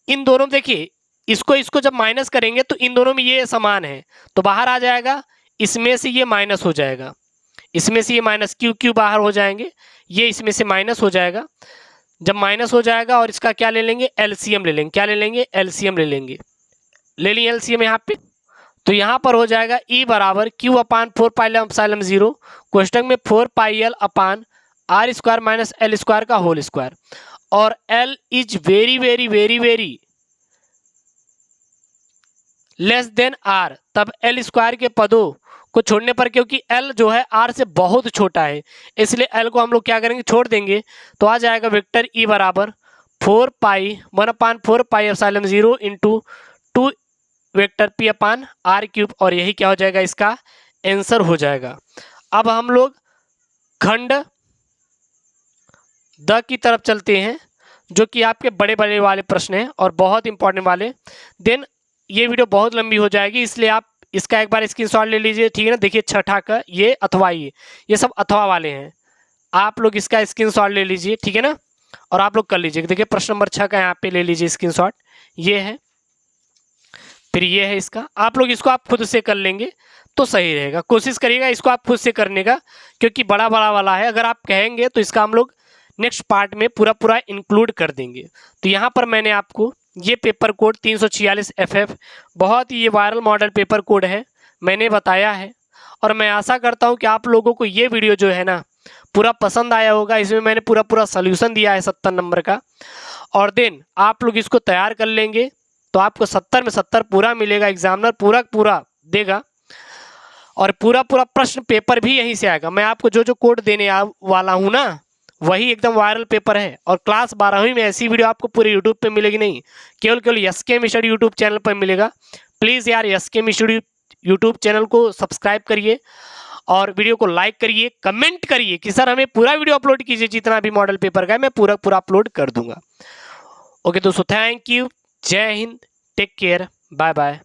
इन दोनों में देखिए इसको जब माइनस करेंगे तो इन दोनों में ये समान है, तो बाहर आ जाएगा, इसमें से ये माइनस हो जाएगा, इसमें से ये माइनस क्यू बाहर हो जाएंगे, ये इसमें से माइनस हो जाएगा। जब माइनस हो जाएगा और इसका क्या ले लेंगे, एलसीएम ले लेंगे। क्या ले लेंगे, एलसीएम ले लेंगे। ले लिए एलसीएम यहाँ पे, तो यहाँ पर हो जाएगा E बराबर Q अपान 4 पाई एप्सिलॉन 0 क्वेश्चन में 4 पाई L अपान R square minus L square का होल स्क्वायर। और L is very very very very less than R, तब L स्क्वायर के पदों को छोड़ने पर, क्योंकि L जो है R से बहुत छोटा है, इसलिए L को हम लोग क्या करेंगे, छोड़ देंगे। तो आ जाएगा वेक्टर E बराबर 1/4 pi epsilon 0 into 2 vector P अपान R क्यूब, और यही क्या हो जाएगा, इसका आंसर हो जाएगा। अब हम लोग खंड द की तरफ चलते हैं, जो कि आपके बड़े बड़े वाले प्रश्न हैं और बहुत इंपॉर्टेंट वाले। देन ये वीडियो बहुत लंबी हो जाएगी, इसलिए आप इसका एक बार स्क्रीनशॉट ले लीजिए, ठीक है ना। देखिए छठा का ये अथवा, ये सब अथवा वाले हैं, आप लोग इसका स्क्रीनशॉट ले लीजिए, ठीक है ना, और आप लोग कर लीजिए। देखिए प्रश्न नंबर 6 का यहाँ पे ले लीजिए स्क्रीनशॉट, ये है, फिर ये है इसका। आप लोग इसको आप खुद से कर लेंगे तो सही रहेगा, कोशिश करिएगा इसको आप खुद से करने का, क्योंकि बड़ा वाला है। अगर आप कहेंगे तो इसका हम लोग नेक्स्ट पार्ट में पूरा इंक्लूड कर देंगे। तो यहाँ पर मैंने आपको ये पेपर कोड 346 FF, बहुत ही ये वायरल मॉडल पेपर कोड है, मैंने बताया है। और मैं आशा करता हूँ कि आप लोगों को ये वीडियो जो है ना पूरा पसंद आया होगा। इसमें मैंने पूरा सोल्यूशन दिया है 70 नंबर का, और देन आप लोग इसको तैयार कर लेंगे तो आपको 70 में 70 पूरा मिलेगा। एग्जामिनर पूरा देगा, और पूरा प्रश्न पेपर भी यहीं से आएगा। मैं आपको जो कोड देने वाला हूँ ना, वही एकदम वायरल पेपर है। और क्लास 12वीं में ऐसी वीडियो आपको पूरे यूट्यूब पे मिलेगी नहीं, केवल एसकेएम स्टडी यूट्यूब चैनल पर मिलेगा। प्लीज़ यार एसकेएम स्टडी यूट्यूब चैनल को सब्सक्राइब करिए और वीडियो को लाइक करिए, कमेंट करिए कि सर हमें पूरा वीडियो अपलोड कीजिए, जितना भी मॉडल पेपर का है मैं पूरा अपलोड कर दूंगा। ओके दोस्तों, थैंक यू, जय Hind, take care, bye bye.